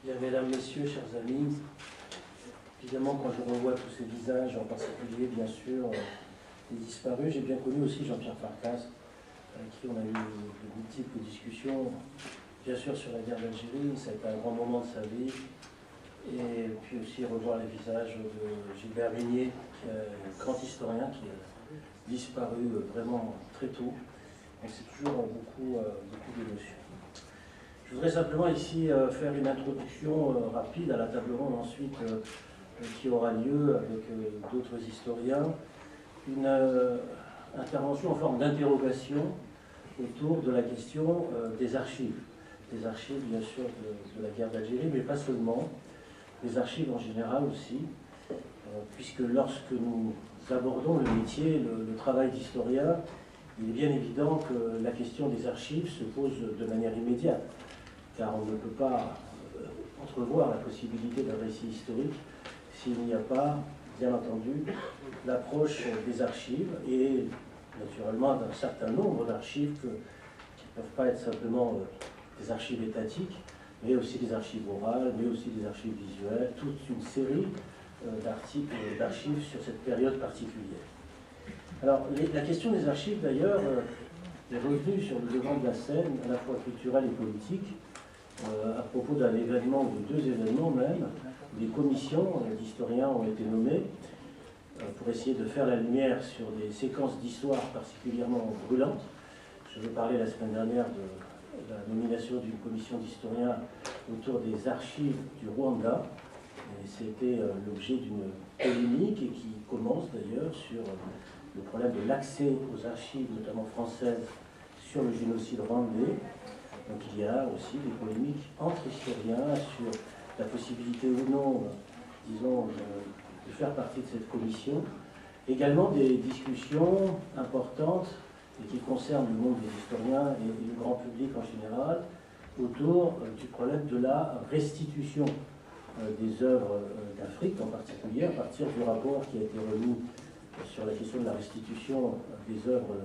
Bien, mesdames, messieurs, chers amis, évidemment, quand je revois tous ces visages, en particulier, bien sûr, les disparus, j'ai bien connu aussi Jean-Pierre Farkas, avec qui on a eu de multiples discussions, bien sûr, sur la guerre d'Algérie. Ça a été un grand moment de sa vie. Et puis aussi revoir les visages de Gilbert Régnier, qui est un grand historien, qui a disparu vraiment très tôt. Donc c'est toujours beaucoup d'émotions. Je voudrais simplement ici faire une introduction rapide à la table ronde ensuite qui aura lieu avec d'autres historiens. Une intervention en forme d'interrogation autour de la question des archives. Des archives, bien sûr, de la guerre d'Algérie, mais pas seulement. Les archives en général aussi, puisque lorsque nous abordons le métier, le travail d'historien, il est bien évident que la question des archives se pose de manière immédiate, car on ne peut pas entrevoir la possibilité d'un récit historique s'il n'y a pas, bien entendu, l'approche des archives et naturellement d'un certain nombre d'archives qui ne peuvent pas être simplement des archives étatiques, mais aussi des archives orales, mais aussi des archives visuelles, toute une série d'articles, d'archives sur cette période particulière. Alors, la question des archives, d'ailleurs, est revenue sur le devant de la scène, à la fois culturelle et politique, à propos d'un événement, ou de deux événements même, où des commissions d'historiens ont été nommées pour essayer de faire la lumière sur des séquences d'histoire particulièrement brûlantes. Je vais parler la semaine dernière de la nomination d'une commission d'historiens autour des archives du Rwanda. C'était l'objet d'une polémique et qui commence d'ailleurs sur le problème de l'accès aux archives, notamment françaises, sur le génocide rwandais. Donc il y a aussi des polémiques entre historiens sur la possibilité ou non, disons, de faire partie de cette commission. Également des discussions importantes et qui concernent le monde des historiens et le grand public en général, autour du problème de la restitution des œuvres d'Afrique en particulier, à partir du rapport qui a été remis sur la question de la restitution des œuvres,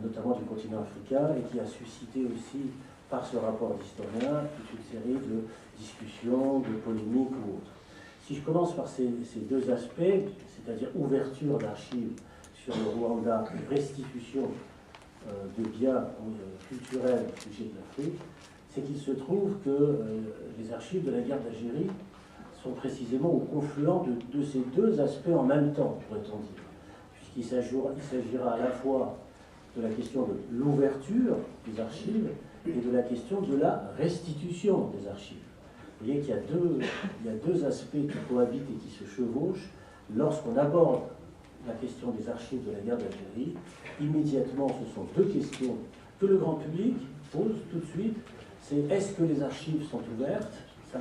notamment du continent africain, et qui a suscité aussi, par ce rapport d'historien, toute une série de discussions, de polémiques ou autres. Si je commence par ces deux aspects, c'est-à-dire ouverture d'archives sur le Rwanda et restitution de biens culturels au sujet de l'Afrique, c'est qu'il se trouve que les archives de la guerre d'Algérie sont précisément au confluent de ces deux aspects en même temps, pourrait-on dire, puisqu'il s'agira à la fois de la question de l'ouverture des archives et de la question de la restitution des archives. Vous voyez qu'il y a deux aspects qui cohabitent et qui se chevauchent. Lorsqu'on aborde la question des archives de la guerre d'Algérie, immédiatement ce sont deux questions que le grand public pose tout de suite. C'est est-ce que les archives sont ouvertes? Ça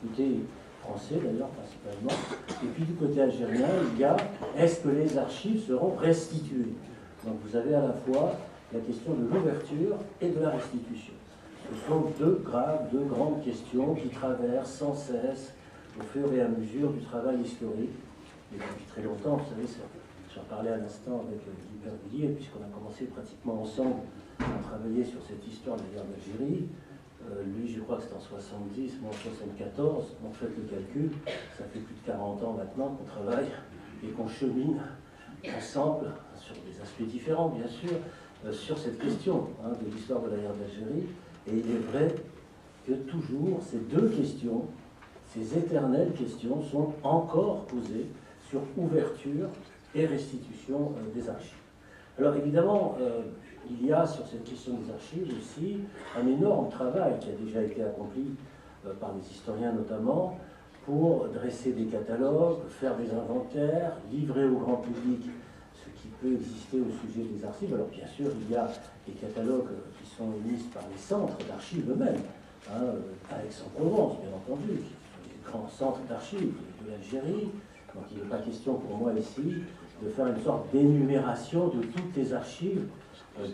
côté français d'ailleurs principalement. Et puis du côté algérien, il y a est-ce que les archives seront restituées? Donc vous avez à la fois la question de l'ouverture et de la restitution. Ce sont deux grandes questions qui traversent sans cesse au fur et à mesure du travail historique. Et depuis très longtemps, vous savez, j'en parlais à l'instant avec Guy Bervilliers, puisqu'on a commencé pratiquement ensemble à travailler sur cette histoire de la guerre d'Algérie. Lui, je crois que c'était en 70, moi en 74. Donc faites le calcul, ça fait plus de 40 ans maintenant qu'on travaille et qu'on chemine ensemble, sur des aspects différents bien sûr, sur cette question de l'histoire de la guerre d'Algérie. Et il est vrai que toujours ces deux questions, ces éternelles questions, sont encore posées sur ouverture et restitution des archives. Alors évidemment, il y a sur cette question des archives aussi un énorme travail qui a déjà été accompli par les historiens notamment, pour dresser des catalogues, faire des inventaires, livrer au grand public ce qui peut exister au sujet des archives. Alors bien sûr, il y a des catalogues qui sont émis par les centres d'archives eux-mêmes, à Aix-en-Provence, bien entendu, qui sont des grands centres d'archives de l'Algérie. Donc il n'est pas question pour moi ici de faire une sorte d'énumération de toutes les archives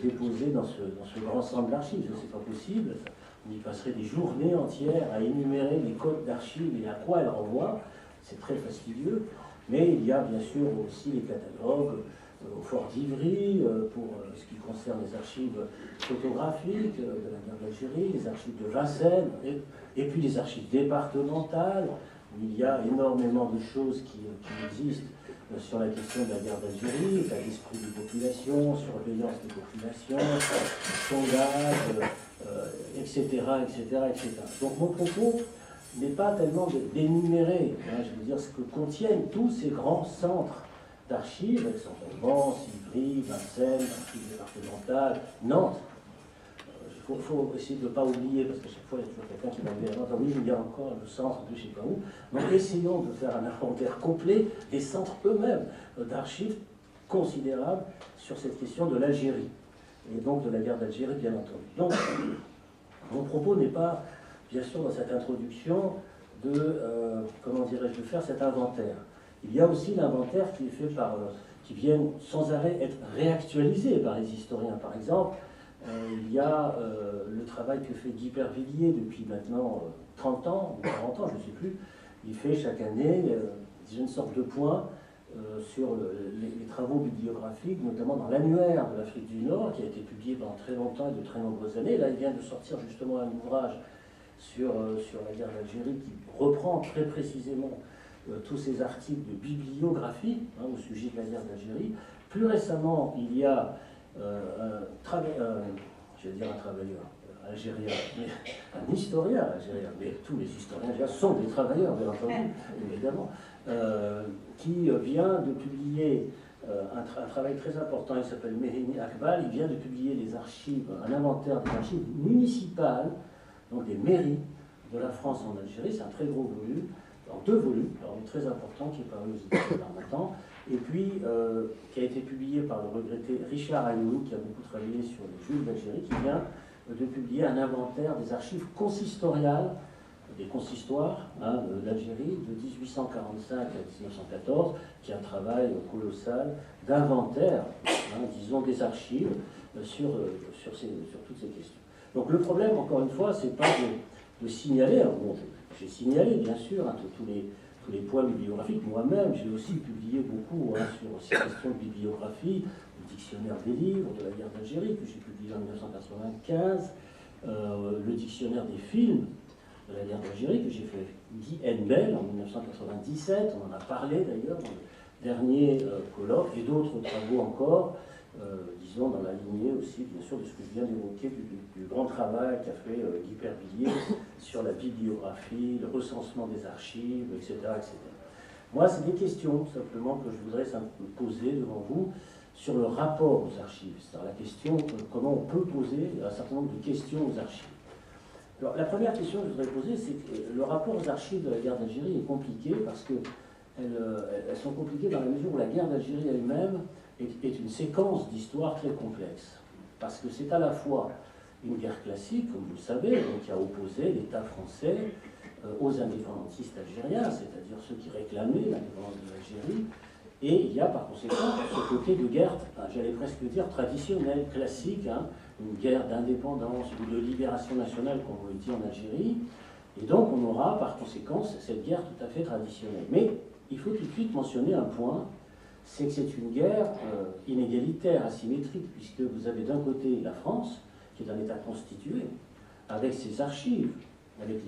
déposées dans ce grand centre d'archives. Ce n'est pas possible. On y passerait des journées entières à énumérer les codes d'archives et à quoi elles renvoient. C'est très fastidieux. Mais il y a bien sûr aussi les catalogues au fort d'Ivry, pour ce qui concerne les archives photographiques de la guerre d'Algérie, les archives de Vincennes, et puis les archives départementales, où il y a énormément de choses qui existent sur la question de la guerre d'Algérie, l'état d'esprit des populations, surveillance des populations, sondage, etc., etc., etc. Donc mon propos n'est pas tellement d'énumérer, je veux dire, ce que contiennent tous ces grands centres d'archives, Aix-en-Provence, Ivry, Vincennes, archives départementales, Nantes. Il faut essayer de ne pas oublier, parce qu'à chaque fois, il y a toujours quelqu'un qui va me dire « oui, il y a encore le centre de je ne sais pas où ». Donc essayons de faire un inventaire complet des centres eux-mêmes d'archives considérables sur cette question de l'Algérie, et donc de la guerre d'Algérie, bien entendu. Donc, mon propos n'est pas, bien sûr, dans cette introduction, de, comment dirais-je, de faire cet inventaire. Il y a aussi l'inventaire qui est fait par, qui viennent sans arrêt être réactualisés par les historiens. Par exemple, il y a le travail que fait Guy Pervilliers depuis maintenant 30 ans, ou 40 ans, je ne sais plus. Il fait chaque année une sorte de point sur les travaux bibliographiques, notamment dans l'annuaire de l'Afrique du Nord, qui a été publié pendant très longtemps et de très nombreuses années. Là, il vient de sortir justement un ouvrage sur la guerre d'Algérie qui reprend très précisément tous ces articles de bibliographie au sujet de la guerre d'Algérie. Plus récemment, il y a je vais dire un travailleur algérien, mais un historien algérien, mais tous les historiens algériens sont des travailleurs, bien entendu, évidemment, qui vient de publier un travail très important, il s'appelle Meheni Akbal, il vient de publier les archives, un inventaire des archives municipales, donc des mairies de la France en Algérie. C'est un très gros volume, en 2 volumes, alors très important, qui est paru aux éditions d'Harmattan, et puis qui a été publié par le regretté Richard Ayoun, qui a beaucoup travaillé sur les Juifs d'Algérie, qui vient de publier un inventaire des archives consistoriales, des consistoires d'Algérie, de 1845 à 1914, qui est un travail colossal d'inventaire, disons, des archives sur toutes ces questions. Donc le problème, encore une fois, c'est pas de signaler, bon, j'ai signalé bien sûr tous les points bibliographiques. Moi-même, j'ai aussi publié beaucoup sur ces questions de bibliographie, le dictionnaire des livres de la guerre d'Algérie, que j'ai publié en 1995, le dictionnaire des films de la guerre d'Algérie, que j'ai fait Guy Henbel en 1997, on en a parlé d'ailleurs dans le dernier colloque, et d'autres travaux encore, disons dans la lignée aussi, bien sûr, de ce que je viens d'évoquer, du grand travail qu'a fait Guy Pervilliers sur la bibliographie, le recensement des archives, etc. etc. Moi, c'est des questions, simplement, que je voudrais poser devant vous sur le rapport aux archives. C'est-à-dire la question, comment on peut poser un certain nombre de questions aux archives. Alors, la première question que je voudrais poser, c'est que le rapport aux archives de la guerre d'Algérie est compliqué, parce qu'elles sont compliquées dans la mesure où la guerre d'Algérie elle-même est une séquence d'histoire très complexe. Parce que c'est à la fois une guerre classique, comme vous le savez, donc qui a opposé l'État français aux indépendantistes algériens, c'est-à-dire ceux qui réclamaient l'indépendance de l'Algérie, et il y a par conséquent ce côté de guerre, j'allais presque dire traditionnelle, classique, une guerre d'indépendance ou de libération nationale, comme on le dit en Algérie, et donc on aura par conséquent cette guerre tout à fait traditionnelle. Mais il faut tout de suite mentionner un point, c'est que c'est une guerre inégalitaire, asymétrique, puisque vous avez d'un côté la France, qui est un État constitué, avec ses archives, avec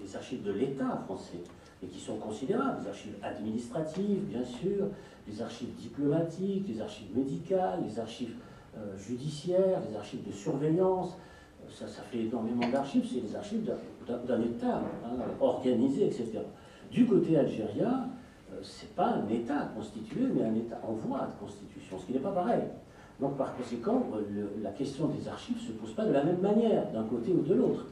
les archives de l'État français, et qui sont considérables, les archives administratives, bien sûr, les archives diplomatiques, les archives médicales, les archives judiciaires, les archives de surveillance. Ça fait énormément d'archives, c'est les archives d'un État organisé, etc. Du côté algérien, ce n'est pas un État constitué, mais un État en voie de constitution, ce qui n'est pas pareil. Donc par conséquent, la question des archives ne se pose pas de la même manière, d'un côté ou de l'autre.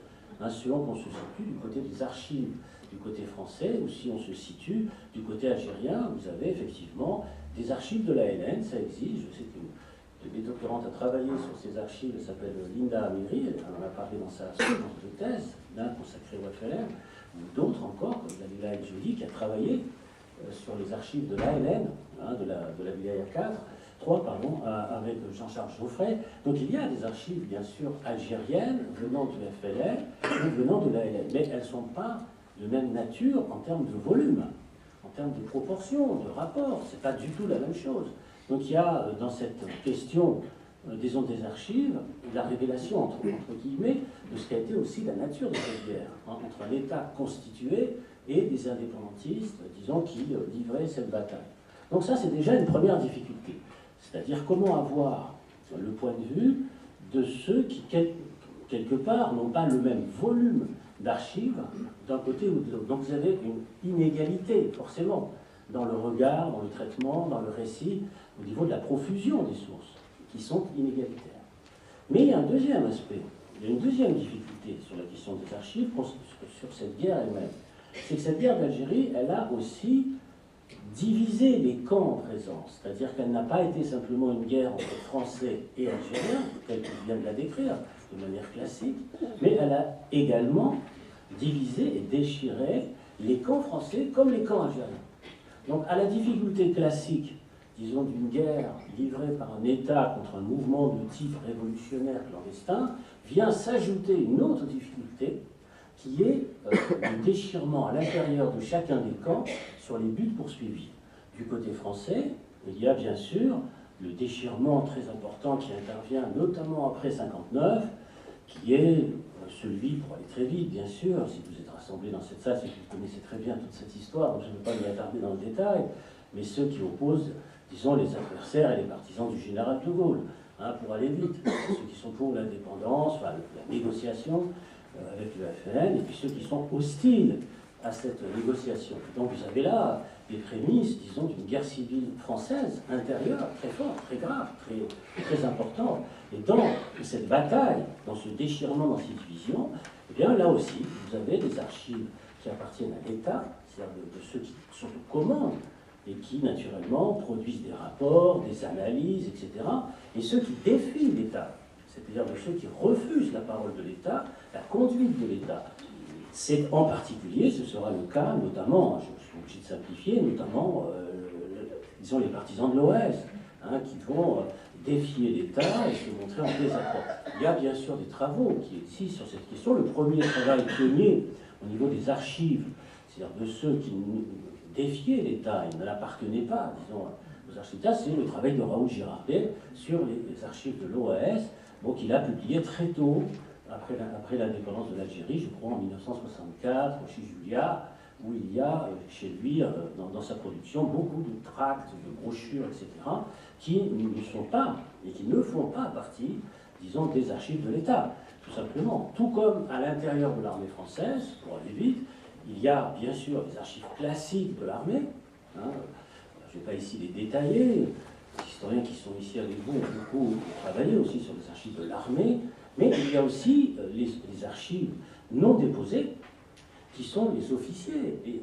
Selon qu'on se situe du côté des archives du côté français, ou si on se situe du côté algérien, vous avez effectivement des archives de l'ALN, ça existe. Je sais que des doctorantes a travaillé sur ces archives, elle s'appelle Linda Amiri, elle en a parlé dans sa séquence de thèse, consacrée au FLN, ou d'autres encore, comme Dalila El Joudi, qui a travaillé sur les archives de l'ALN, de la Wilaya 3, avec Jean-Charles Geoffrey. Donc il y a des archives, bien sûr, algériennes, venant du FLN ou venant de l'ALN, mais elles ne sont pas de même nature en termes de volume, en termes de proportion, de rapport. Ce n'est pas du tout la même chose. Donc il y a dans cette question, disons, des archives, la révélation, entre guillemets, de ce qu'a été aussi la nature de cette guerre, hein, entre un État constitué et des indépendantistes, disons, qui livraient cette bataille. Donc ça, c'est déjà une première difficulté. C'est-à-dire comment avoir le point de vue de ceux qui, quelque part, n'ont pas le même volume d'archives d'un côté ou de l'autre. Donc vous avez une inégalité, forcément, dans le regard, dans le traitement, dans le récit, au niveau de la profusion des sources, qui sont inégalitaires. Mais il y a un deuxième aspect, il y a une deuxième difficulté sur la question des archives, sur cette guerre elle-même. C'est que cette guerre d'Algérie, elle a aussi divisé les camps en présence. C'est-à-dire qu'elle n'a pas été simplement une guerre entre Français et Algériens, telle que je viens de la décrire, de manière classique, mais elle a également divisé et déchiré les camps français comme les camps algériens. Donc à la difficulté classique, disons, d'une guerre livrée par un État contre un mouvement de type révolutionnaire clandestin, vient s'ajouter une autre difficulté, qui est le déchirement à l'intérieur de chacun des camps sur les buts poursuivis. Du côté français, il y a bien sûr le déchirement très important qui intervient notamment après 1959, qui est celui, pour aller très vite, bien sûr, si vous êtes rassemblés dans cette salle, c'est que vous connaissez très bien toute cette histoire, donc je ne vais pas m'y attarder dans le détail, mais ceux qui opposent, disons, les adversaires et les partisans du général de Gaulle, hein, pour aller vite, ceux qui sont pour l'indépendance, enfin, la négociation avec le FLN, et puis ceux qui sont hostiles à cette négociation. Donc vous avez là des prémices, disons, d'une guerre civile française intérieure, très forte, très grave, très importante. Et dans cette bataille, dans ce déchirement, dans ces divisions, eh bien là aussi, vous avez des archives qui appartiennent à l'État, c'est-à-dire de ceux qui sont aux commandes, et qui, naturellement, produisent des rapports, des analyses, etc. Et ceux qui défient l'État, c'est-à-dire de ceux qui refusent la parole de l'État, la conduite de l'État. C'est en particulier, ce sera le cas, notamment, je suis obligé de simplifier, notamment, disons, les partisans de l'OS, hein, qui vont défier l'État et se montrer en désaccord. Il y a bien sûr des travaux qui existent sur cette question. Le premier travail pionnier au niveau des archives, c'est-à-dire de ceux qui défiaient l'État et ne l'appartenaient pas, disons, aux archives d'État, c'est le travail de Raoul Girardet sur les archives de l'OAS, bon, qu'il a publié très tôt, après l'indépendance de l'Algérie, je crois en 1964, chez Julia, où il y a chez lui, dans sa production, beaucoup de tracts, de brochures, etc., qui ne sont pas, et qui ne font pas partie, disons, des archives de l'État, tout simplement. Tout comme à l'intérieur de l'armée française, pour aller vite, il y a bien sûr les archives classiques de l'armée, hein, je ne vais pas ici les détailler, les historiens qui sont ici avec vous ont beaucoup travaillé aussi sur les archives de l'armée, mais il y a aussi les archives non déposées, qui sont les officiers et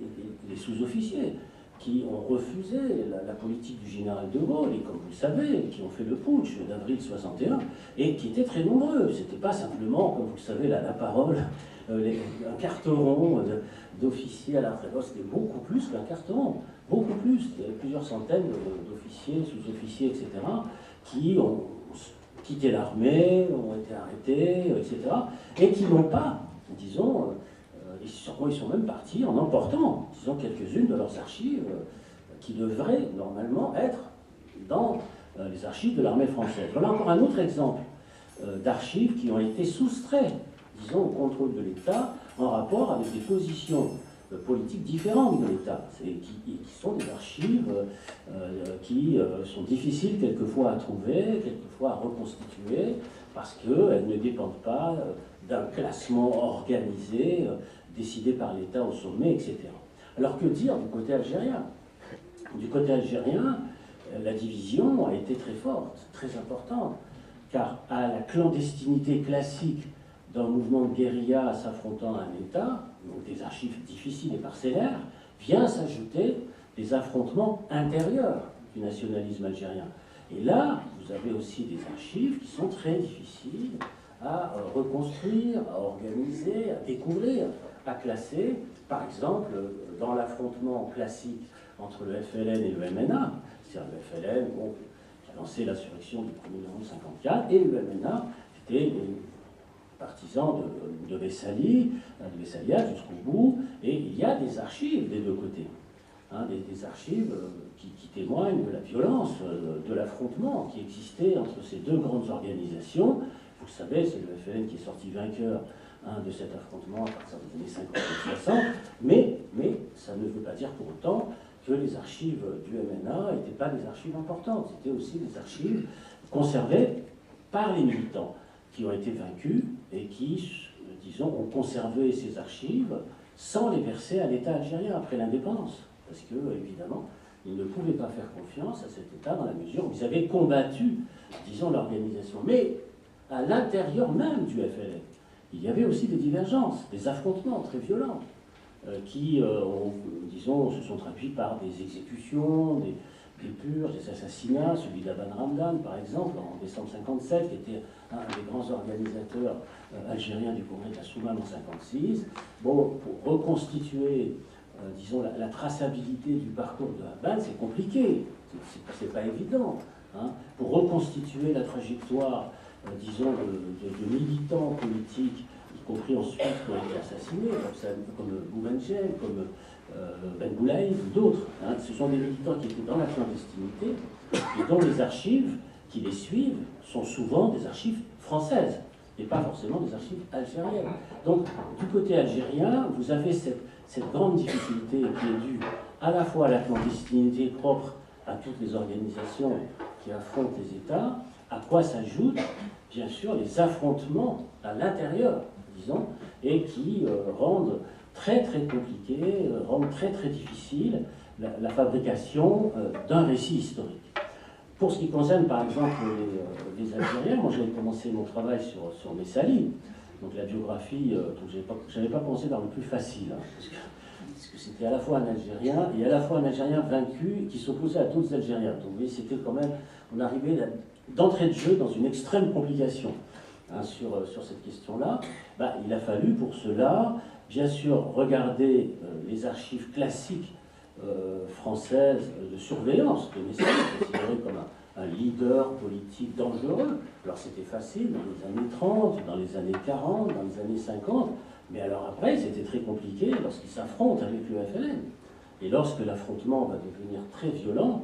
les sous-officiers, qui ont refusé la politique du général de Gaulle, et comme vous le savez, qui ont fait le putsch d'avril 61, et qui étaient très nombreux. Ce n'était pas simplement, comme vous le savez, la parole, un carteron d'officiers à la retraite. C'était beaucoup plus qu'un carteron, beaucoup plus. Il y avait plusieurs centaines d'officiers, sous-officiers, etc., qui ont quitté l'armée, ont été arrêtés, etc., et qui n'ont pas, disons, ils sont même partis en emportant, disons, quelques-unes de leurs archives qui devraient normalement être dans les archives de l'armée française. Voilà encore un autre exemple d'archives qui ont été soustraits, disons, au contrôle de l'État en rapport avec des positions politiques différentes de l'État, qui sont des archives qui sont difficiles quelquefois à trouver, quelquefois à reconstituer, parce qu'elles ne dépendent pas d'un classement organisé, décidé par l'État au sommet, etc. Alors que dire du côté algérien? Du côté algérien, la division a été très forte, très importante, car à la clandestinité classique d'un mouvement de guérilla s'affrontant à un État, donc des archives difficiles et parcellaires, vient s'ajouter des affrontements intérieurs du nationalisme algérien. Et là, vous avez aussi des archives qui sont très difficiles à reconstruire, à organiser, à découvrir, à classer. Par exemple, dans l'affrontement classique entre le FLN et le MNA, c'est-à-dire le FLN qui a lancé l'insurrection du 1er novembre 1954, et le MNA, c'était les partisans de Vessalia jusqu'au bout, et il y a des archives des deux côtés. des archives qui témoignent de la violence, de l'affrontement qui existait entre ces deux grandes organisations. Vous le savez, c'est le FLN qui est sorti vainqueur de cet affrontement à partir des années 50 et 60, mais ça ne veut pas dire pour autant que les archives du MNA n'étaient pas des archives importantes. C'était aussi des archives conservées par les militants qui ont été vaincus et qui, disons, ont conservé ces archives sans les verser à l'État algérien après l'indépendance. Parce que, évidemment, ils ne pouvaient pas faire confiance à cet État dans la mesure où ils avaient combattu, disons, l'organisation. Mais à l'intérieur même du FLN, il y avait aussi des divergences, des affrontements très violents qui, disons, se sont traduits par des exécutions, des purges, des assassinats, celui d'Aban Ramdan, par exemple, en décembre 57, qui était un des grands organisateurs algériens du congrès de la Soumane en 56. Bon, pour reconstituer, disons, la traçabilité du parcours de Aban, c'est compliqué, c'est pas évident. Pour reconstituer la trajectoire, disons, de militants politiques, y compris ensuite qui ont été assassinés, comme Boubenjel, comme Ben Boulaïd ou d'autres. Ce sont des militants qui étaient dans la clandestinité et dont les archives qui les suivent sont souvent des archives françaises et pas forcément des archives algériennes. Donc, du côté algérien, vous avez cette grande difficulté qui est due à la fois à la clandestinité propre à toutes les organisations qui affrontent les États, à quoi s'ajoutent, bien sûr, les affrontements à l'intérieur, disons, et qui rendent très très compliqué, rendent très très difficile la fabrication d'un récit historique. Pour ce qui concerne par exemple les Algériens, moi j'avais commencé mon travail sur Messali, donc la biographie, je n'avais pas pensé dans le plus facile, parce que c'était à la fois un Algérien et à la fois un Algérien vaincu qui s'opposait à d'autres Algériens. Donc vous voyez, c'était quand même, on arrivait d'entrée de jeu dans une extrême complication sur cette question-là. Il a fallu pour cela, bien sûr, regarder les archives classiques françaises de surveillance de Messali, considéré comme un leader politique dangereux. Alors c'était facile dans les années 30, dans les années 40, dans les années 50, mais alors après c'était très compliqué lorsqu'il s'affronte avec le FLN. Et lorsque l'affrontement va devenir très violent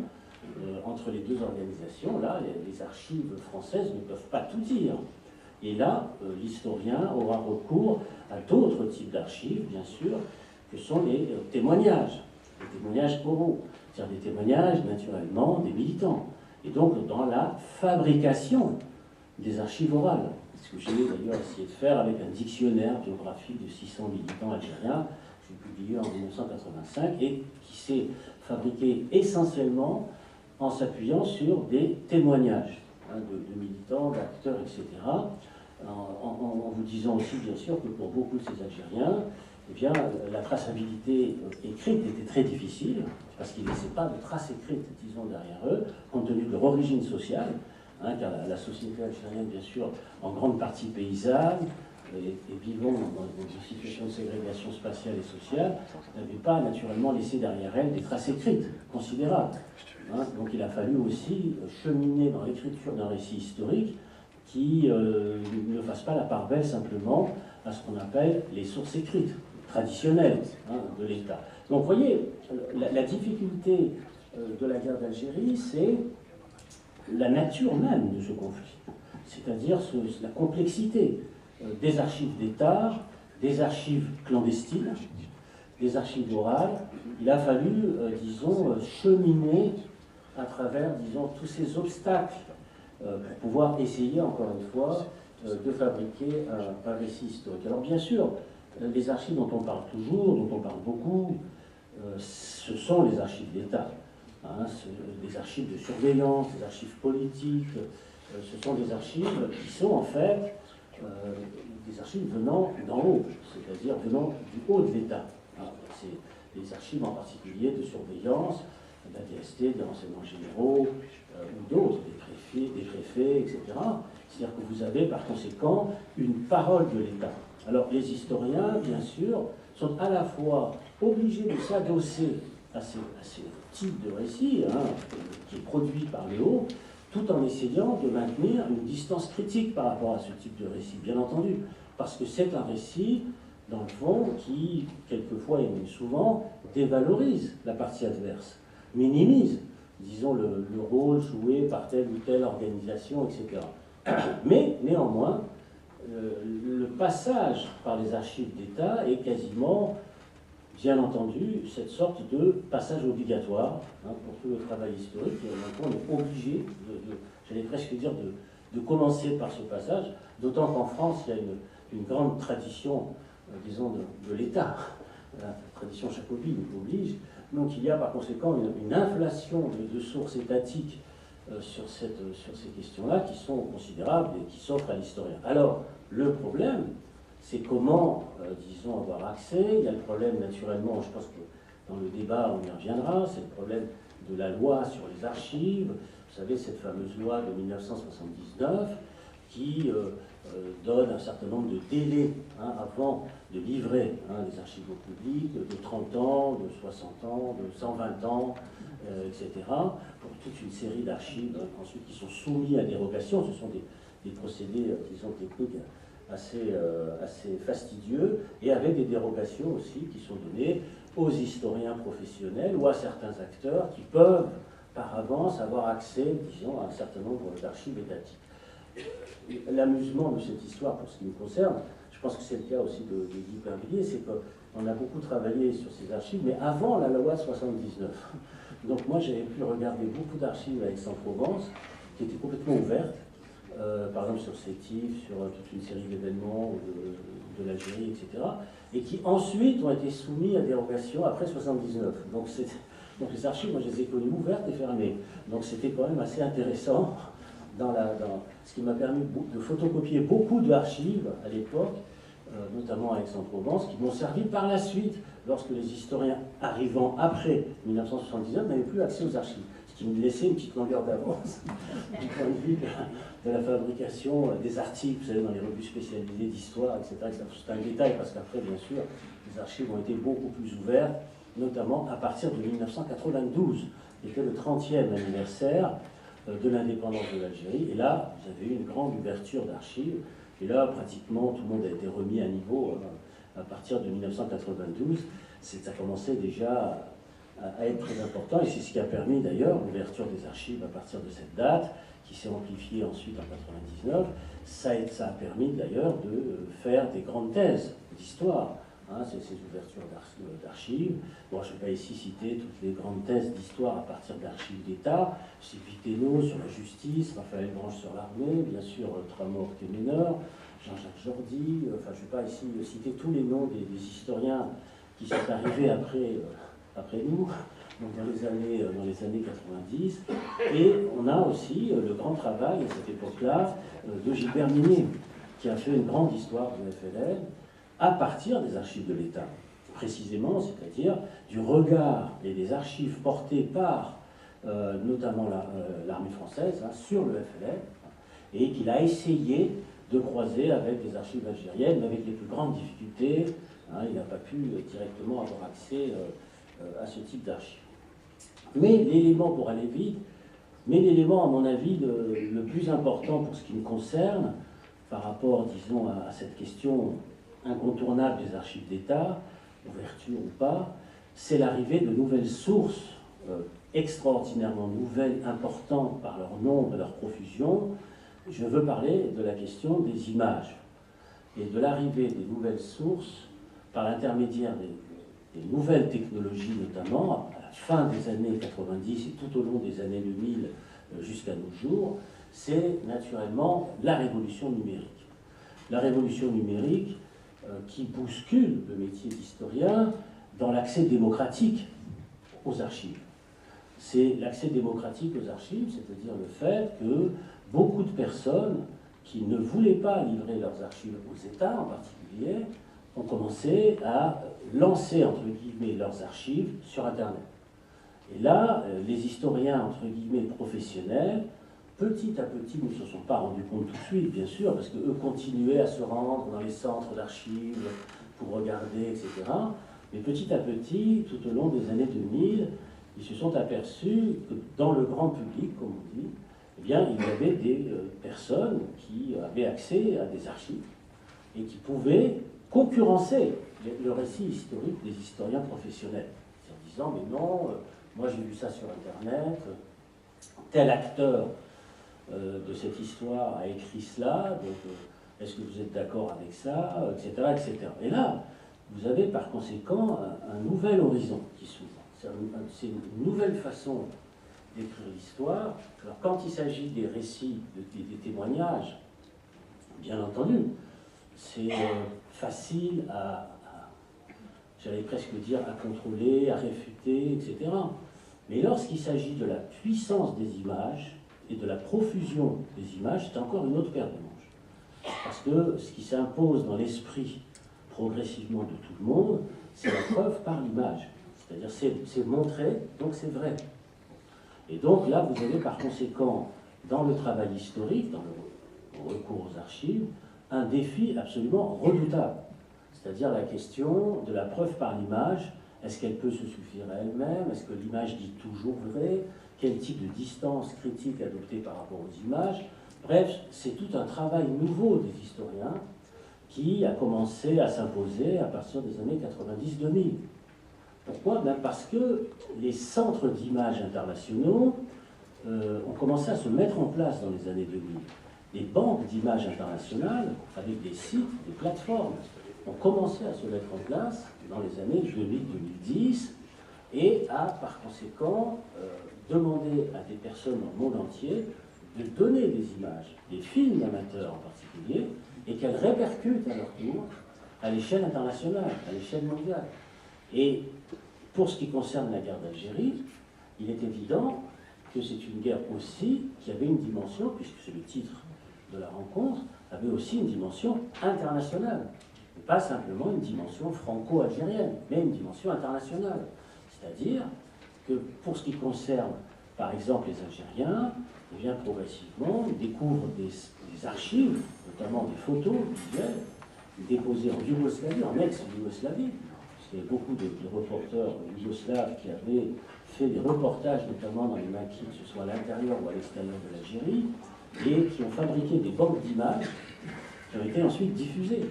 entre les deux organisations, là les archives françaises ne peuvent pas tout dire. Et là, l'historien aura recours à d'autres types d'archives, bien sûr, que sont les témoignages oraux, c'est-à-dire des témoignages, naturellement, des militants. Et donc, dans la fabrication des archives orales, ce que j'ai d'ailleurs essayé de faire avec un dictionnaire biographique de 600 militants algériens, que j'ai publié en 1985, et qui s'est fabriqué essentiellement en s'appuyant sur des témoignages de militants, d'acteurs, etc., en vous disant aussi, bien sûr, que pour beaucoup de ces Algériens, eh bien, la traçabilité écrite était très difficile, parce qu'ils ne laissaient pas de traces écrites, disons, derrière eux, compte tenu de leur origine sociale, car la société algérienne, bien sûr, en grande partie paysanne, et vivant dans une situation de ségrégation spatiale et sociale, n'avait pas naturellement laissé derrière elle des traces écrites considérables. Donc il a fallu aussi cheminer dans l'écriture d'un récit historique qui ne fasse pas la part belle simplement à ce qu'on appelle les sources écrites traditionnelles de l'État. Donc vous voyez, la difficulté de la guerre d'Algérie, c'est la nature même de ce conflit, c'est-à-dire la complexité des archives d'État, des archives clandestines, des archives orales. Il a fallu, disons, cheminer à travers, disons, tous ces obstacles pour pouvoir essayer, encore une fois, de fabriquer un récit historique. Alors bien sûr, les archives dont on parle toujours, dont on parle beaucoup, ce sont les archives d'État. Les archives de surveillance, les archives politiques, ce sont des archives qui sont en fait des archives venant d'en haut, c'est-à-dire venant du haut de l'État. C'est les archives en particulier de surveillance, de la DST, des renseignements généraux, ou d'autres, des préfets, etc. C'est-à-dire que vous avez par conséquent une parole de l'État. Alors les historiens, bien sûr, sont à la fois obligés de s'adosser à ces types de récits, qui est produit par les hauts, tout en essayant de maintenir une distance critique par rapport à ce type de récit, bien entendu, parce que c'est un récit dans le fond, qui, quelquefois et même souvent, dévalorise la partie adverse, minimise, disons, le rôle joué par telle ou telle organisation, etc. Mais, néanmoins, le passage par les archives d'État est quasiment, bien entendu, cette sorte de passage obligatoire pour tout le travail historique. Et maintenant, on est obligé, j'allais presque dire, de commencer par ce passage, d'autant qu'en France, il y a une grande tradition, disons, de l'État. La tradition jacobine oblige. Donc il y a par conséquent une inflation de sources étatiques sur ces questions-là qui sont considérables et qui s'offrent à l'historien. Alors, le problème, c'est comment, disons, avoir accès. Il y a le problème, naturellement, je pense que dans le débat, on y reviendra, c'est le problème de la loi sur les archives. Vous savez, cette fameuse loi de 1979 qui donne un certain nombre de délais avant de livrer les archives au public, de 30 ans, de 60 ans, de 120 ans, etc., pour toute une série d'archives ensuite qui sont soumis à dérogation. Ce sont des procédés, disons, techniques assez fastidieux, et avec des dérogations aussi qui sont données aux historiens professionnels ou à certains acteurs qui peuvent, par avance, avoir accès, disons, à un certain nombre d'archives étatiques. L'amusement de cette histoire, pour ce qui me concerne, je pense que c'est le cas aussi de Guy Pervilliers, c'est qu'on a beaucoup travaillé sur ces archives, mais avant la loi de 79. Donc moi, j'avais pu regarder beaucoup d'archives à Aix-en-Provence, qui étaient complètement ouvertes, par exemple sur Sétif, sur toute une série d'événements de l'Algérie, etc., et qui ensuite ont été soumis à dérogation après 79. Donc les archives, moi, je les ai connues ouvertes et fermées. Donc c'était quand même assez intéressant, ce qui m'a permis de photocopier beaucoup d'archives à l'époque, notamment à Aix-en-Provence, qui m'ont servi par la suite, lorsque les historiens arrivant après 1979 n'avaient plus accès aux archives, ce qui me laissait une petite longueur d'avance du point de vue de la fabrication des articles, vous savez, dans les revues spécialisées d'histoire, etc. C'est un détail, parce qu'après, bien sûr, les archives ont été beaucoup plus ouvertes, notamment à partir de 1992, qui était le 30e anniversaire de l'indépendance de l'Algérie. Et là, vous avez eu une grande ouverture d'archives. Et là, pratiquement, tout le monde a été remis à niveau à partir de 1992. Ça commençait déjà à être très important. Et c'est ce qui a permis, d'ailleurs, l'ouverture des archives à partir de cette date, qui s'est amplifiée ensuite en 1999. Ça a permis, d'ailleurs, de faire des grandes thèses d'histoire. Ces ouvertures d'archives. Bon, je ne vais pas ici citer toutes les grandes thèses d'histoire à partir d'archives d'État. Sylvie Thénault sur la justice, Raphaël Grange sur l'armée, bien sûr Tramor Quéméneur, Jean-Jacques Jordi. Enfin, je ne vais pas ici citer tous les noms des historiens qui sont arrivés après nous, donc dans les années 90. Et on a aussi le grand travail à cette époque-là de Gilbert Minier, qui a fait une grande histoire du FLN, à partir des archives de l'État, précisément, c'est-à-dire du regard et des archives portées par notamment l'armée française sur le FLN, et qu'il a essayé de croiser avec les archives algériennes, mais avec les plus grandes difficultés. Il n'a pas pu directement avoir accès à ce type d'archives. Mais l'élément, pour aller vite, l'élément, à mon avis, le plus important pour ce qui me concerne, par rapport, disons, à cette question incontournable des archives d'État, ouverture ou pas, c'est l'arrivée de nouvelles sources extraordinairement nouvelles, importantes par leur nombre et leur profusion. Je veux parler de la question des images et de l'arrivée des nouvelles sources par l'intermédiaire des nouvelles technologies, notamment à la fin des années 90 et tout au long des années 2000 jusqu'à nos jours. C'est naturellement la révolution numérique. La révolution numérique qui bouscule le métier d'historien dans l'accès démocratique aux archives. C'est l'accès démocratique aux archives, c'est-à-dire le fait que beaucoup de personnes qui ne voulaient pas livrer leurs archives aux États en particulier ont commencé à lancer, entre guillemets, leurs archives sur Internet. Et là, les historiens, entre guillemets, professionnels, petit à petit, ne se sont pas rendus compte tout de suite, bien sûr, parce qu'eux continuaient à se rendre dans les centres d'archives pour regarder, etc. Mais petit à petit, tout au long des années 2000, ils se sont aperçus que dans le grand public, comme on dit, eh bien, il y avait des personnes qui avaient accès à des archives et qui pouvaient concurrencer le récit historique des historiens professionnels, en disant mais non, moi j'ai vu ça sur Internet, tel acteur de cette histoire a écrit cela, donc est-ce que vous êtes d'accord avec ça, etc., etc. Et là, vous avez par conséquent un nouvel horizon qui s'ouvre. C'est une nouvelle façon d'écrire l'histoire. Alors quand il s'agit des récits, des témoignages, bien entendu, c'est facile j'allais presque dire, à contrôler, à réfuter, etc. Mais lorsqu'il s'agit de la puissance des images et de la profusion des images, c'est encore une autre paire de manches. Parce que ce qui s'impose dans l'esprit progressivement de tout le monde, c'est la preuve par l'image. C'est-à-dire c'est montré, donc c'est vrai. Et donc là, vous avez par conséquent, dans le travail historique, dans le recours aux archives, un défi absolument redoutable. C'est-à-dire la question de la preuve par l'image. Est-ce qu'elle peut se suffire à elle-même? Est-ce que l'image dit toujours vrai? Quel type de distance critique adopter par rapport aux images? Bref, c'est tout un travail nouveau des historiens qui a commencé à s'imposer à partir des années 90-2000. Pourquoi? Parce que les centres d'images internationaux ont commencé à se mettre en place dans les années 2000. Les banques d'images internationales, avec des sites, des plateformes, ont commencé à se mettre en place dans les années 2000-2010 et à, par conséquent, demander à des personnes dans le monde entier de donner des images, des films amateurs en particulier, et qu'elles répercutent à leur tour à l'échelle internationale, à l'échelle mondiale. Et pour ce qui concerne la guerre d'Algérie, il est évident que c'est une guerre aussi qui avait une dimension, puisque c'est le titre de la rencontre, avait aussi une dimension internationale. Et pas simplement une dimension franco-algérienne, mais une dimension internationale. C'est-à-dire que pour ce qui concerne, par exemple, les Algériens, eh bien, progressivement, ils découvrent des archives, notamment des photos visuelles, déposées en Yougoslavie, en ex-Yougoslavie. Il y avait beaucoup de reporters yougoslaves qui avaient fait des reportages, notamment dans les maquis, que ce soit à l'intérieur ou à l'extérieur de l'Algérie, et qui ont fabriqué des banques d'images qui ont été ensuite diffusées.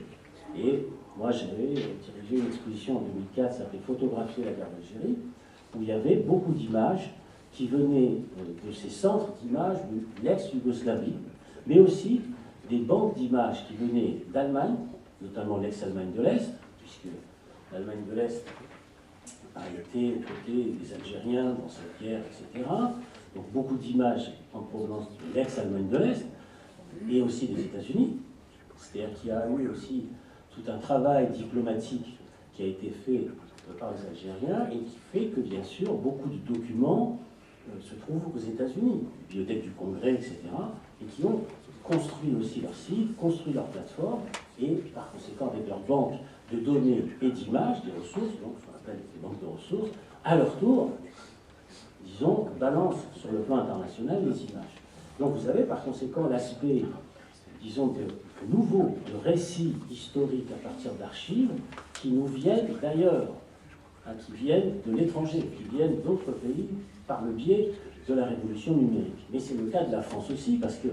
Et moi, j'avais dirigé une exposition en 2004, ça s'appelait Photographier la guerre d'Algérie, où il y avait beaucoup d'images qui venaient de ces centres d'images de l'ex-Yougoslavie, mais aussi des banques d'images qui venaient d'Allemagne, notamment l'ex-Allemagne de l'Est, puisque l'Allemagne de l'Est a été aux côtés des Algériens dans cette guerre, etc. Donc beaucoup d'images en provenance de l'ex-Allemagne de l'Est, et aussi des États-Unis. C'est-à-dire qu'il y a eu aussi tout un travail diplomatique qui a été fait par les Algériens et qui fait que, bien sûr, beaucoup de documents se trouvent aux États-Unis, bibliothèques du Congrès, etc., et qui ont construit aussi leur site, construit leur plateforme, et par conséquent, avec leur banque de données et d'images, des ressources, donc ce qu'on appelle les banques de ressources, à leur tour, disons, balancent sur le plan international les images. Donc vous avez par conséquent l'aspect, disons, de nouveau, de récits historiques à partir d'archives qui nous viennent d'ailleurs, qui viennent de l'étranger, qui viennent d'autres pays par le biais de la révolution numérique. Mais c'est le cas de la France aussi, parce que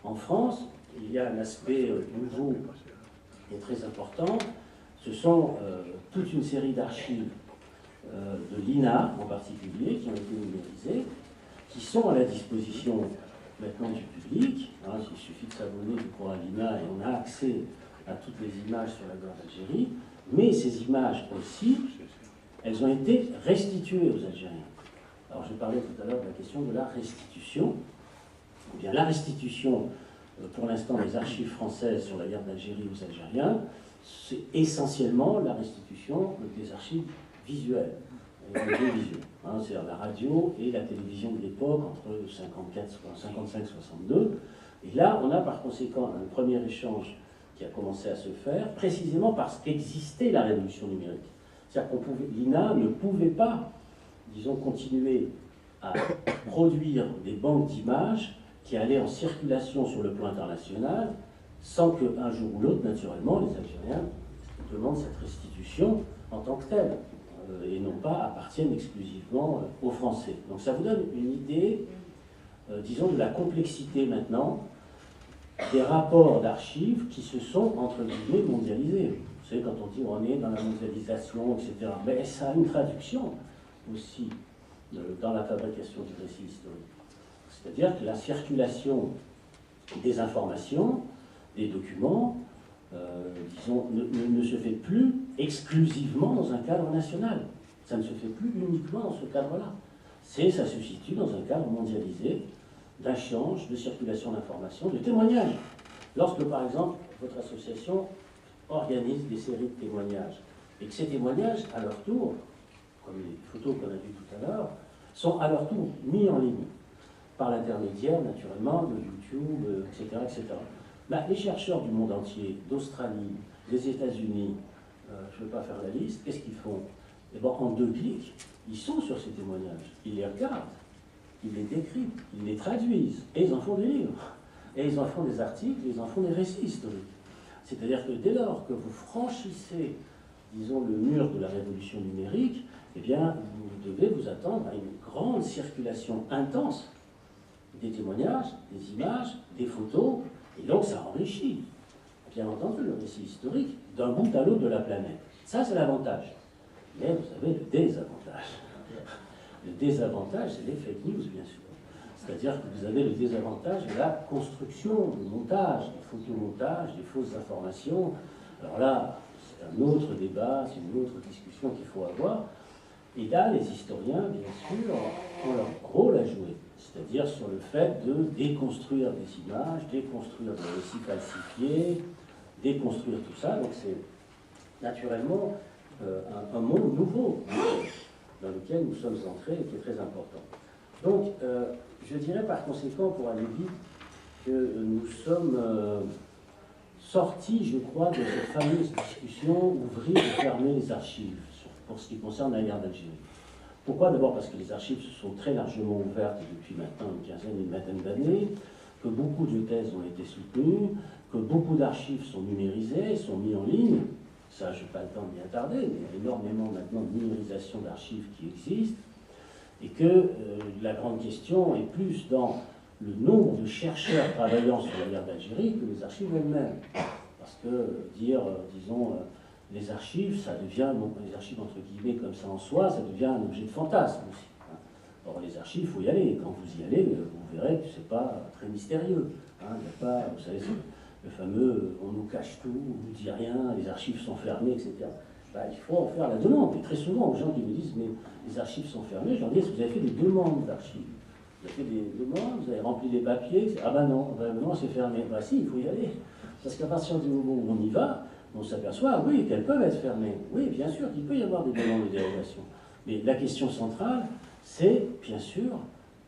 en France, il y a un aspect nouveau et très important. Ce sont toute une série d'archives de l'INA en particulier, qui ont été numérisées, qui sont à la disposition maintenant du public. Hein, il suffit de s'abonner pour l'INA et on a accès à toutes les images sur la guerre d'Algérie. Mais ces images aussi, elles ont été restituées aux Algériens. Alors je parlais tout à l'heure de la question de la restitution. Eh bien, la restitution, pour l'instant, des archives françaises sur la guerre d'Algérie aux Algériens, c'est essentiellement la restitution des archives visuelles, audiovisuelles. Hein, c'est-à-dire la radio et la télévision de l'époque, entre 55-62. Et là, on a par conséquent un premier échange qui a commencé à se faire, précisément parce qu'existait la révolution numérique. C'est-à-dire que l'INA ne pouvait pas, disons, continuer à produire des banques d'images qui allaient en circulation sur le plan international sans qu'un jour ou l'autre, naturellement, les Algériens demandent cette restitution en tant que telle et non pas appartiennent exclusivement aux Français. Donc ça vous donne une idée, disons, de la complexité maintenant des rapports d'archives qui se sont, entre guillemets, mondialisés. Vous savez, quand on dit on est dans la mondialisation, etc., mais ça a une traduction aussi dans la fabrication du récit historique. C'est-à-dire que la circulation des informations, des documents, disons, ne se fait plus exclusivement dans un cadre national. Ça ne se fait plus uniquement dans ce cadre-là. Ça se situe dans un cadre mondialisé d'échange, de circulation d'informations, de témoignages. Lorsque, par exemple, votre association organise des séries de témoignages, et que ces témoignages, à leur tour, comme les photos qu'on a vues tout à l'heure, sont à leur tour mis en ligne, par l'intermédiaire, naturellement, de YouTube, etc., etc. Là, les chercheurs du monde entier, d'Australie, des États-Unis, je ne vais pas faire la liste, qu'est-ce qu'ils font? Eh bien, en 2 clics, ils sont sur ces témoignages, ils les regardent, ils les décryptent, ils les traduisent, et ils en font des livres, et ils en font des articles, ils en font des récits historiques. C'est-à-dire que dès lors que vous franchissez, disons, le mur de la révolution numérique, eh bien, vous devez vous attendre à une grande circulation intense des témoignages, des images, des photos, et donc ça enrichit, bien entendu, le récit historique d'un bout à l'autre de la planète. Ça, c'est l'avantage. Mais vous avez le désavantage. Le désavantage, c'est les fake news, bien sûr. C'est-à-dire que vous avez le désavantage de la construction, du montage, du photomontage, des fausses informations. Alors là, c'est un autre débat, c'est une autre discussion qu'il faut avoir. Et là, les historiens, bien sûr, ont leur rôle à jouer. C'est-à-dire sur le fait de déconstruire des images, déconstruire des récits falsifiés, déconstruire tout ça. Donc c'est naturellement un monde nouveau dans lequel nous sommes entrés et qui est très important. Donc je dirais par conséquent, pour aller vite, que nous sommes sortis, je crois, de cette fameuse discussion ouvrir et fermer les archives pour ce qui concerne la guerre d'Algérie. Pourquoi? D'abord parce que les archives se sont très largement ouvertes depuis maintenant une quinzaine, une vingtaine d'années, que beaucoup de thèses ont été soutenues, que beaucoup d'archives sont numérisées, sont mises en ligne. Ça, je n'ai pas le temps d'y attarder, mais il y a énormément maintenant de numérisation d'archives qui existent, et que la grande question est plus dans le nombre de chercheurs travaillant sur la guerre d'Algérie que les archives elles-mêmes. Parce que dire, disons, les archives, ça devient, bon, les archives entre guillemets comme ça en soi, ça devient un objet de fantasme aussi. Hein. Or, les archives, il faut y aller. Quand vous y allez, vous verrez que ce n'est pas très mystérieux. Hein. Il n'y a pas, vous savez, le fameux on nous cache tout, on ne nous dit rien, les archives sont fermées, etc. Ben, il faut en faire la demande. Et très souvent, aux gens qui me disent mais les archives sont fermées, je leur dis est-ce que vous avez fait des demandes d'archives? Vous avez fait des demandes, vous avez rempli des papiers, ah ben non, c'est fermé. Ben si, il faut y aller. Parce qu'à partir du moment où on y va, on s'aperçoit, oui, qu'elles peuvent être fermées. Oui, bien sûr qu'il peut y avoir des demandes de dérogation. Mais la question centrale, c'est, bien sûr,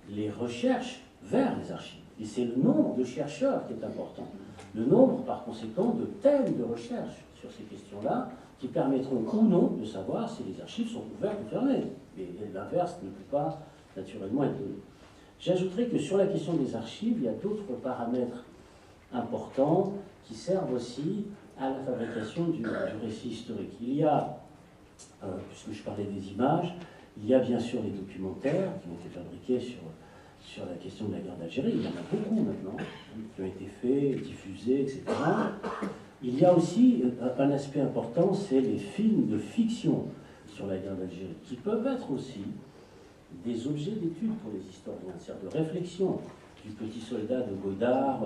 les recherches vers les archives. Et c'est le nombre de chercheurs qui est important. Le nombre, par conséquent, de thèmes de recherche sur ces questions-là, qui permettront ou non de savoir si les archives sont ouvertes ou fermées. Et l'inverse ne peut pas, naturellement, être donné. J'ajouterai que sur la question des archives, il y a d'autres paramètres importants qui servent aussi à la fabrication du récit historique. Il y a, puisque je parlais des images, il y a bien sûr les documentaires qui ont été fabriqués sur la question de la guerre d'Algérie. Il y en a beaucoup maintenant, qui ont été faits, diffusés, etc. Il y a aussi un aspect important, c'est les films de fiction sur la guerre d'Algérie, qui peuvent être aussi des objets d'étude pour les historiens, c'est-à-dire de réflexion, du Petit Soldat de Godard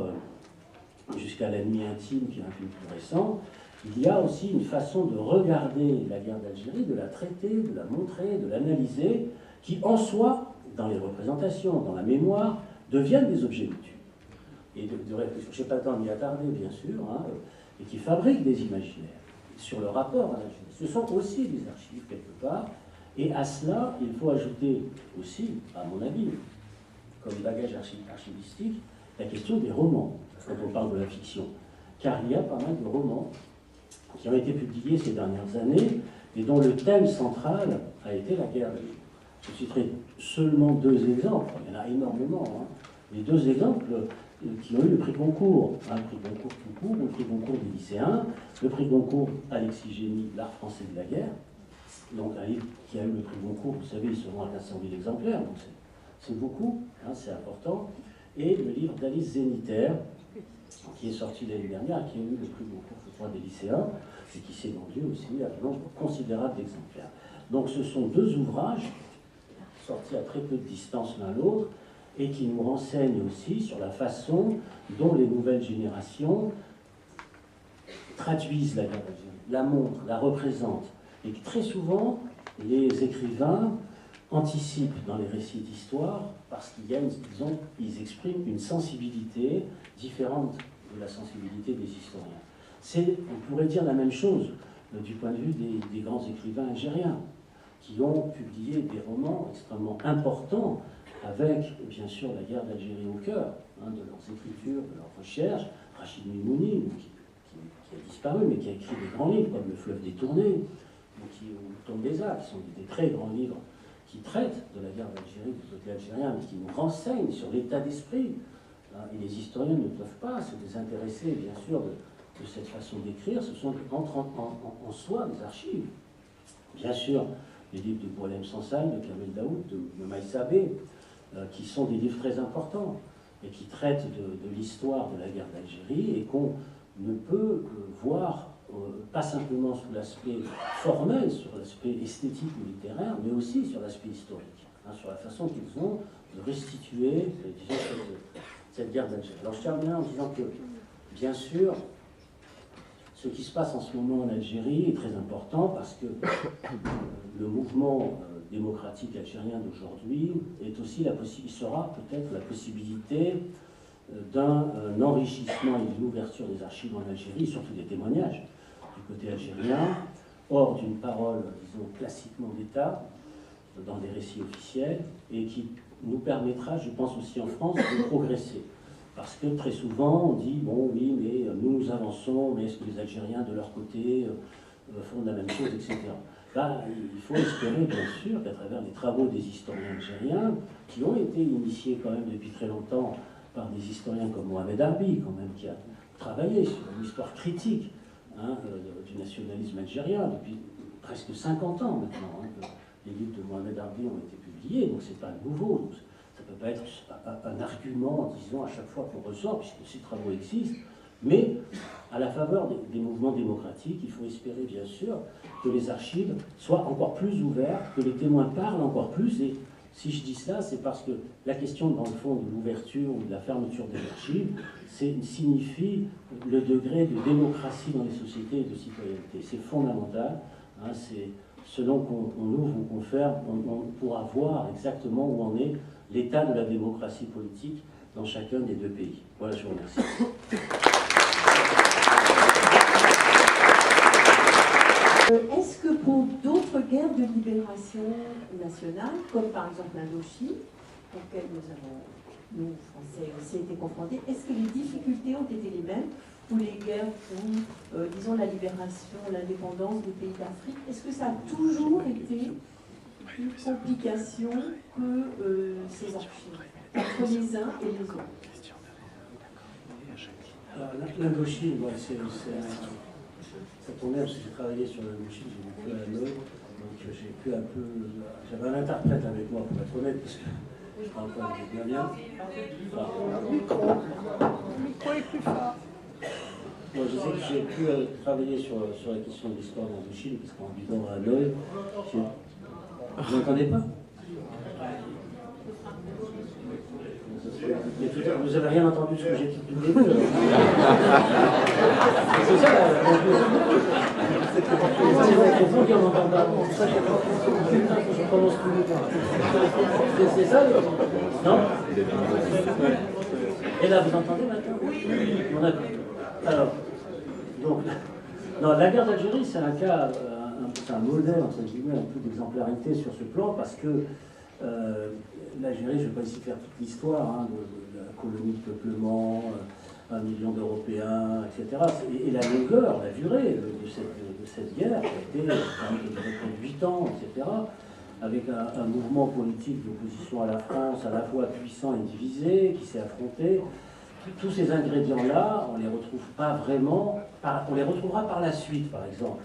jusqu'à L'ennemi intime, qui est un film plus récent. Il y a aussi une façon de regarder la guerre d'Algérie, de la traiter, de la montrer, de l'analyser, qui en soi, dans les représentations, dans la mémoire, deviennent des objets d'étude. Et de réflexion, je n'ai pas le temps d'y attarder, bien sûr, hein, et qui fabriquent des imaginaires sur le rapport à l'Algérie. Ce sont aussi des archives, quelque part, et à cela, il faut ajouter aussi, à mon avis, comme bagage archivistique, la question des romans, quand on parle de la fiction. Car il y a pas mal de romans qui ont été publiés ces dernières années et dont le thème central a été la guerre. Je citerai seulement 2 exemples, il y en a énormément, hein. Les 2 exemples qui ont eu le prix Goncourt, hein, le prix Goncourt tout court, le prix Goncourt des lycéens, le prix Goncourt Alexis Génie, l'art français de la guerre, donc un livre qui a eu le prix Goncourt, vous savez, ils se vend à 400 000 exemplaires, donc c'est beaucoup, hein, c'est important, et le livre d'Alice Zéniter, qui est sorti l'année dernière, qui a eu le plus beau cours des lycéens, et qui s'est vendu aussi à un nombre considérable d'exemplaires. Donc ce sont deux ouvrages sortis à très peu de distance l'un l'autre, et qui nous renseignent aussi sur la façon dont les nouvelles générations traduisent la guerre d'Algérie, la montrent, la représentent, et que très souvent, les écrivains anticipent dans les récits d'histoire parce qu'ils expriment une sensibilité différente de la sensibilité des historiens. On pourrait dire la même chose du point de vue des grands écrivains algériens qui ont publié des romans extrêmement importants avec, bien sûr, la guerre d'Algérie au cœur de leurs écritures, de leurs recherches. Rachid Mimouni, qui a disparu, mais qui a écrit des grands livres comme Le fleuve détourné, ou Tombe des Arts, qui sont des très grands livres qui traitent de la guerre d'Algérie du côté algérien, mais qui nous renseignent sur l'état d'esprit. Et les historiens ne peuvent pas se désintéresser, bien sûr, de cette façon d'écrire. Ce sont en soi des archives. Bien sûr, les livres de Boualem Sansal, de Kamel Daoud, de Maïssa Bey, qui sont des livres très importants et qui traitent de l'histoire de la guerre d'Algérie et qu'on ne peut voir pas simplement sous l'aspect formel, sur l'aspect esthétique ou littéraire, mais aussi sur l'aspect historique, sur la façon qu'ils ont de restituer, disons, cette guerre d'Algérie. Alors je termine en disant que, bien sûr, ce qui se passe en ce moment en Algérie est très important parce que le mouvement démocratique algérien d'aujourd'hui est aussi sera peut-être la possibilité d'un enrichissement et d'une ouverture des archives en Algérie, surtout des témoignages du côté algérien, hors d'une parole, disons, classiquement d'État, dans des récits officiels, et qui nous permettra, je pense aussi en France, de progresser. Parce que très souvent, on dit, bon, oui, mais nous avançons, mais est-ce que les Algériens, de leur côté, font la même chose, etc. Là, il faut espérer, bien sûr, qu'à travers les travaux des historiens algériens, qui ont été initiés quand même depuis très longtemps par des historiens comme Mohamed Arbi, quand même, qui a travaillé sur une histoire critique du nationalisme algérien depuis presque 50 ans maintenant. Les livres de Mohamed Arbi ont été publiés, donc c'est pas nouveau. Donc ça ne peut pas être un argument, disons, à chaque fois qu'on ressort, puisque ces travaux existent. Mais à la faveur des mouvements démocratiques, il faut espérer, bien sûr, que les archives soient encore plus ouvertes, que les témoins parlent encore plus. Et si je dis ça, c'est parce que la question, dans le fond, de l'ouverture ou de la fermeture des archives, signifie le degré de démocratie dans les sociétés et de citoyenneté. C'est fondamental. C'est selon qu'on ouvre ou qu'on ferme, on pourra voir exactement où en est l'état de la démocratie politique dans chacun des deux pays. Voilà, je vous remercie. Est-ce que pour d'autres guerres de libération nationale, comme par exemple l'Indochine, auxquelles nous, Français, aussi été confrontés, est-ce que les difficultés ont été les mêmes pour les guerres pour, disons, la libération, l'indépendance des pays d'Afrique? Est-ce que ça a toujours été une complication que ces archives, entre les uns et les autres? L'Indochine, ça tournait parce que j'ai travaillé sur l'Indochine, j'ai beaucoup à l'œuvre, donc j'ai pu un peu. J'avais un interprète avec moi, pour être honnête, parce que je ne parle pas avec bien. Le micro est plus fort. Moi, je sais que j'ai pu travailler sur la question de l'histoire d'Indochine, parce qu'en vivant à Hanoï, vous n'entendez pas? Mais vous n'avez rien entendu de ce que j'ai dit depuis le début. C'est ça la conclusion. C'est vous qui en entendez pas. C'est ça que je prononce plus vite. C'est ça non? Et là, vous entendez maintenant? Oui. Bon, d'accord. Alors, donc, non, la guerre d'Algérie, c'est un cas, c'est un modèle, entre guillemets, un peu d'exemplarité sur ce plan, parce que l'Algérie, je ne vais pas ici faire toute l'histoire de la colonie de peuplement, 1 million d'Européens, etc. Et la longueur, la durée de cette guerre, qui a été de 8 ans, etc., avec un mouvement politique d'opposition à la France, à la fois puissant et divisé, qui s'est affronté. Tous ces ingrédients-là, on ne les retrouve pas vraiment, on les retrouvera par la suite, par exemple,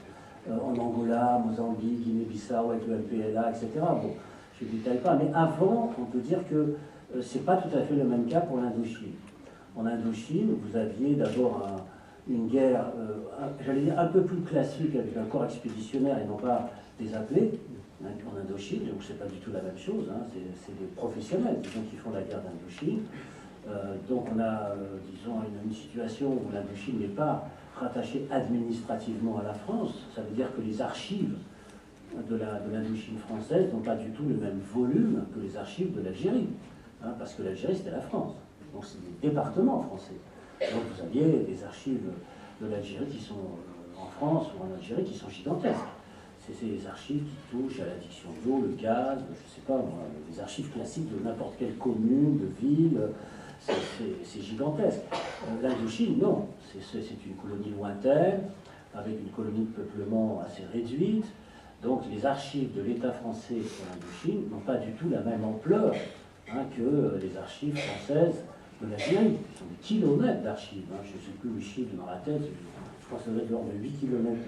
en Angola, Mozambique, Guinée-Bissau, avec le MPLA, etc. Bon, je ne détaille pas, mais avant, on peut dire que ce n'est pas tout à fait le même cas pour l'Indochine. en Indochine, vous aviez d'abord une guerre, j'allais dire, un peu plus classique, avec un corps expéditionnaire et non pas des appelés, hein, en Indochine, donc c'est pas du tout la même chose, hein, c'est des professionnels, des gens qui font la guerre d'Indochine. Donc on a, disons, une situation où l'Indochine n'est pas rattachée administrativement à la France. Ça veut dire que les archives de l'Indochine française n'ont pas du tout le même volume que les archives de l'Algérie, hein, parce que l'Algérie c'était la France, donc c'est des départements français. Donc vous aviez des archives de l'Algérie qui sont en France ou en Algérie qui sont gigantesques. C'est des archives qui touchent à l'addiction d'eau, le gaz, je ne sais pas, moi, les archives classiques de n'importe quelle commune, de ville. C'est gigantesque. L'Indochine, non. C'est une colonie lointaine, avec une colonie de peuplement assez réduite. Donc les archives de l'État français en Indochine n'ont pas du tout la même ampleur, hein, que les archives françaises de l'Algérie. Ce sont des kilomètres d'archives. Hein. Je ne sais plus le chiffre dans ma tête. Je crois que ça doit être de l'ordre de 8 kilomètres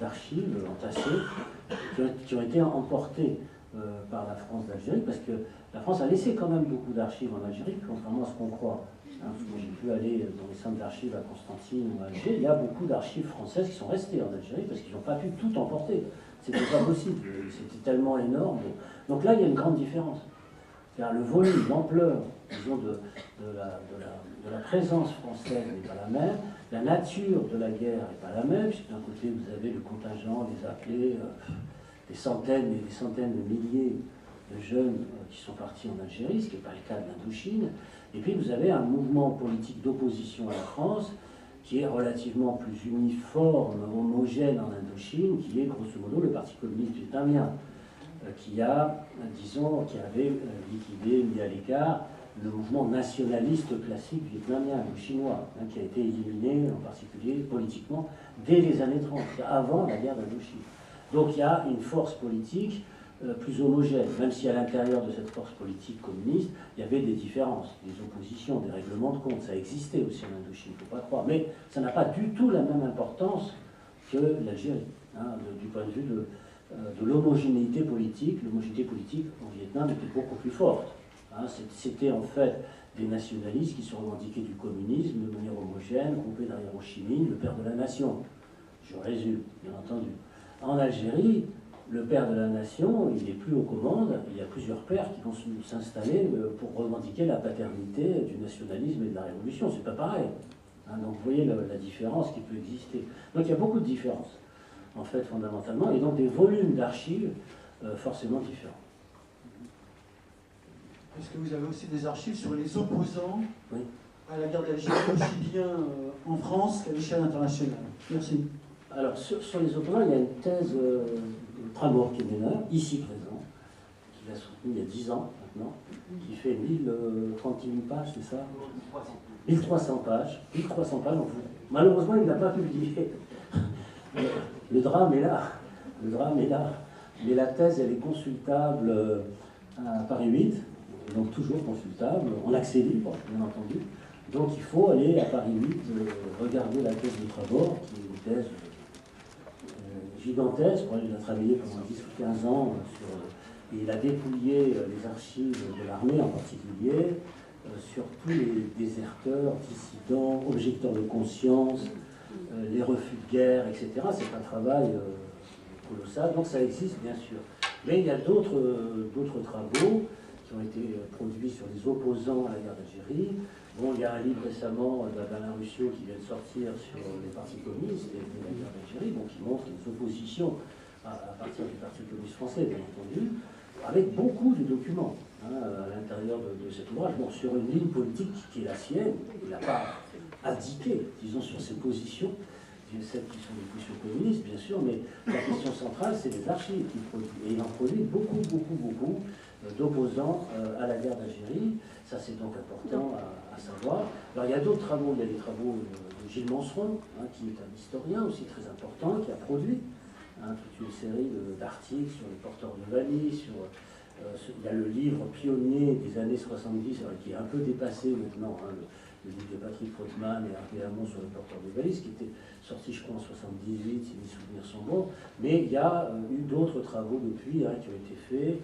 d'archives entassées qui ont été emportées par la France d'Algérie, parce que la France a laissé quand même beaucoup d'archives en Algérie, contrairement à ce qu'on croit. Hein, j'ai pu aller dans les centres d'archives à Constantine ou à Alger, il y a beaucoup d'archives françaises qui sont restées en Algérie parce qu'ils n'ont pas pu tout emporter. C'était pas possible, c'était tellement énorme. Donc là, il y a une grande différence. Car le volume, l'ampleur, disons, de la présence française n'est pas la même, la nature de la guerre n'est pas la même, puisque d'un côté, vous avez le contingent, les appelés, des centaines et des centaines de milliers de jeunes qui sont partis en Algérie, ce qui n'est pas le cas de l'Indochine. Et puis vous avez un mouvement politique d'opposition à la France qui est relativement plus uniforme, homogène en Indochine, qui est grosso modo le Parti communiste vietnamien, qui a, disons, qui avait liquidé, mis à l'écart le mouvement nationaliste classique vietnamien ou chinois, hein, qui a été éliminé en particulier politiquement dès les années 30, avant la guerre d'Indochine. Donc il y a une force politique plus homogène, même si à l'intérieur de cette force politique communiste, il y avait des différences, des oppositions, des règlements de compte, ça existait aussi en Indochine, il ne faut pas croire, mais ça n'a pas du tout la même importance que l'Algérie, hein, du point de vue de l'homogénéité politique. L'homogénéité politique au Vietnam était beaucoup plus forte. Hein, c'était en fait des nationalistes qui se revendiquaient du communisme de manière homogène, groupés derrière Ho Chi Minh, le père de la nation. Je résume, bien entendu. En Algérie, le père de la nation, il n'est plus aux commandes, il y a plusieurs pères qui vont s'installer pour revendiquer la paternité du nationalisme et de la révolution. C'est pas pareil. Hein, donc vous voyez la différence qui peut exister. Donc il y a beaucoup de différences, en fait, fondamentalement, et donc des volumes d'archives forcément différents. Est-ce que vous avez aussi des archives sur les opposants, oui, à la guerre d'Algérie, aussi bien en France qu'à l'échelle internationale? Merci. Alors, sur les opposants, il y a une thèse de Tramor Kemener, ici présent, qui l'a soutenue il y a 10 ans maintenant, qui fait 1031 pages, c'est ça? 1300 pages. 1300 pages, malheureusement, il ne l'a pas publié. Le drame est là. Le drame est là. Mais la thèse, elle est consultable à Paris 8, donc toujours consultable, en accès libre, bien entendu. Donc il faut aller à Paris 8, regarder la thèse de Tramor, qui est une thèse gigantesque. Il a travaillé pendant 10 ou 15 ans et il a dépouillé les archives de l'armée en particulier sur tous les déserteurs, dissidents, objecteurs de conscience, les refus de guerre, etc. C'est un travail colossal, donc ça existe bien sûr. Mais il y a d'autres travaux qui ont été produits sur les opposants à la guerre d'Algérie. Bon, il y a un livre récemment d'Alain Ruscio qui vient de sortir sur les partis communistes et la guerre d'Algérie, qui montre les oppositions à partir du Parti communiste français, bien entendu, avec beaucoup de documents à l'intérieur de cet ouvrage. Bon, sur une ligne politique qui est la sienne, il n'a pas abdiqué, disons, sur ses positions, celles qui sont les positions communistes, bien sûr, mais la question centrale, c'est les archives qu'il produit. Et il en produit beaucoup d'opposants à la guerre d'Algérie. Ça, c'est donc important à savoir. Alors, il y a d'autres travaux. Il y a les travaux de Gilles Manseron, qui est un historien aussi très important, qui a produit toute une série d'articles sur les porteurs de valises. Il y a le livre pionnier des années 70, qui est un peu dépassé maintenant, le livre de Patrick Frotman et Hervé Hamon sur les porteurs de valises, qui était sorti, je crois, en 78, si mes souvenirs sont bons. Mais il y a eu d'autres travaux depuis qui ont été faits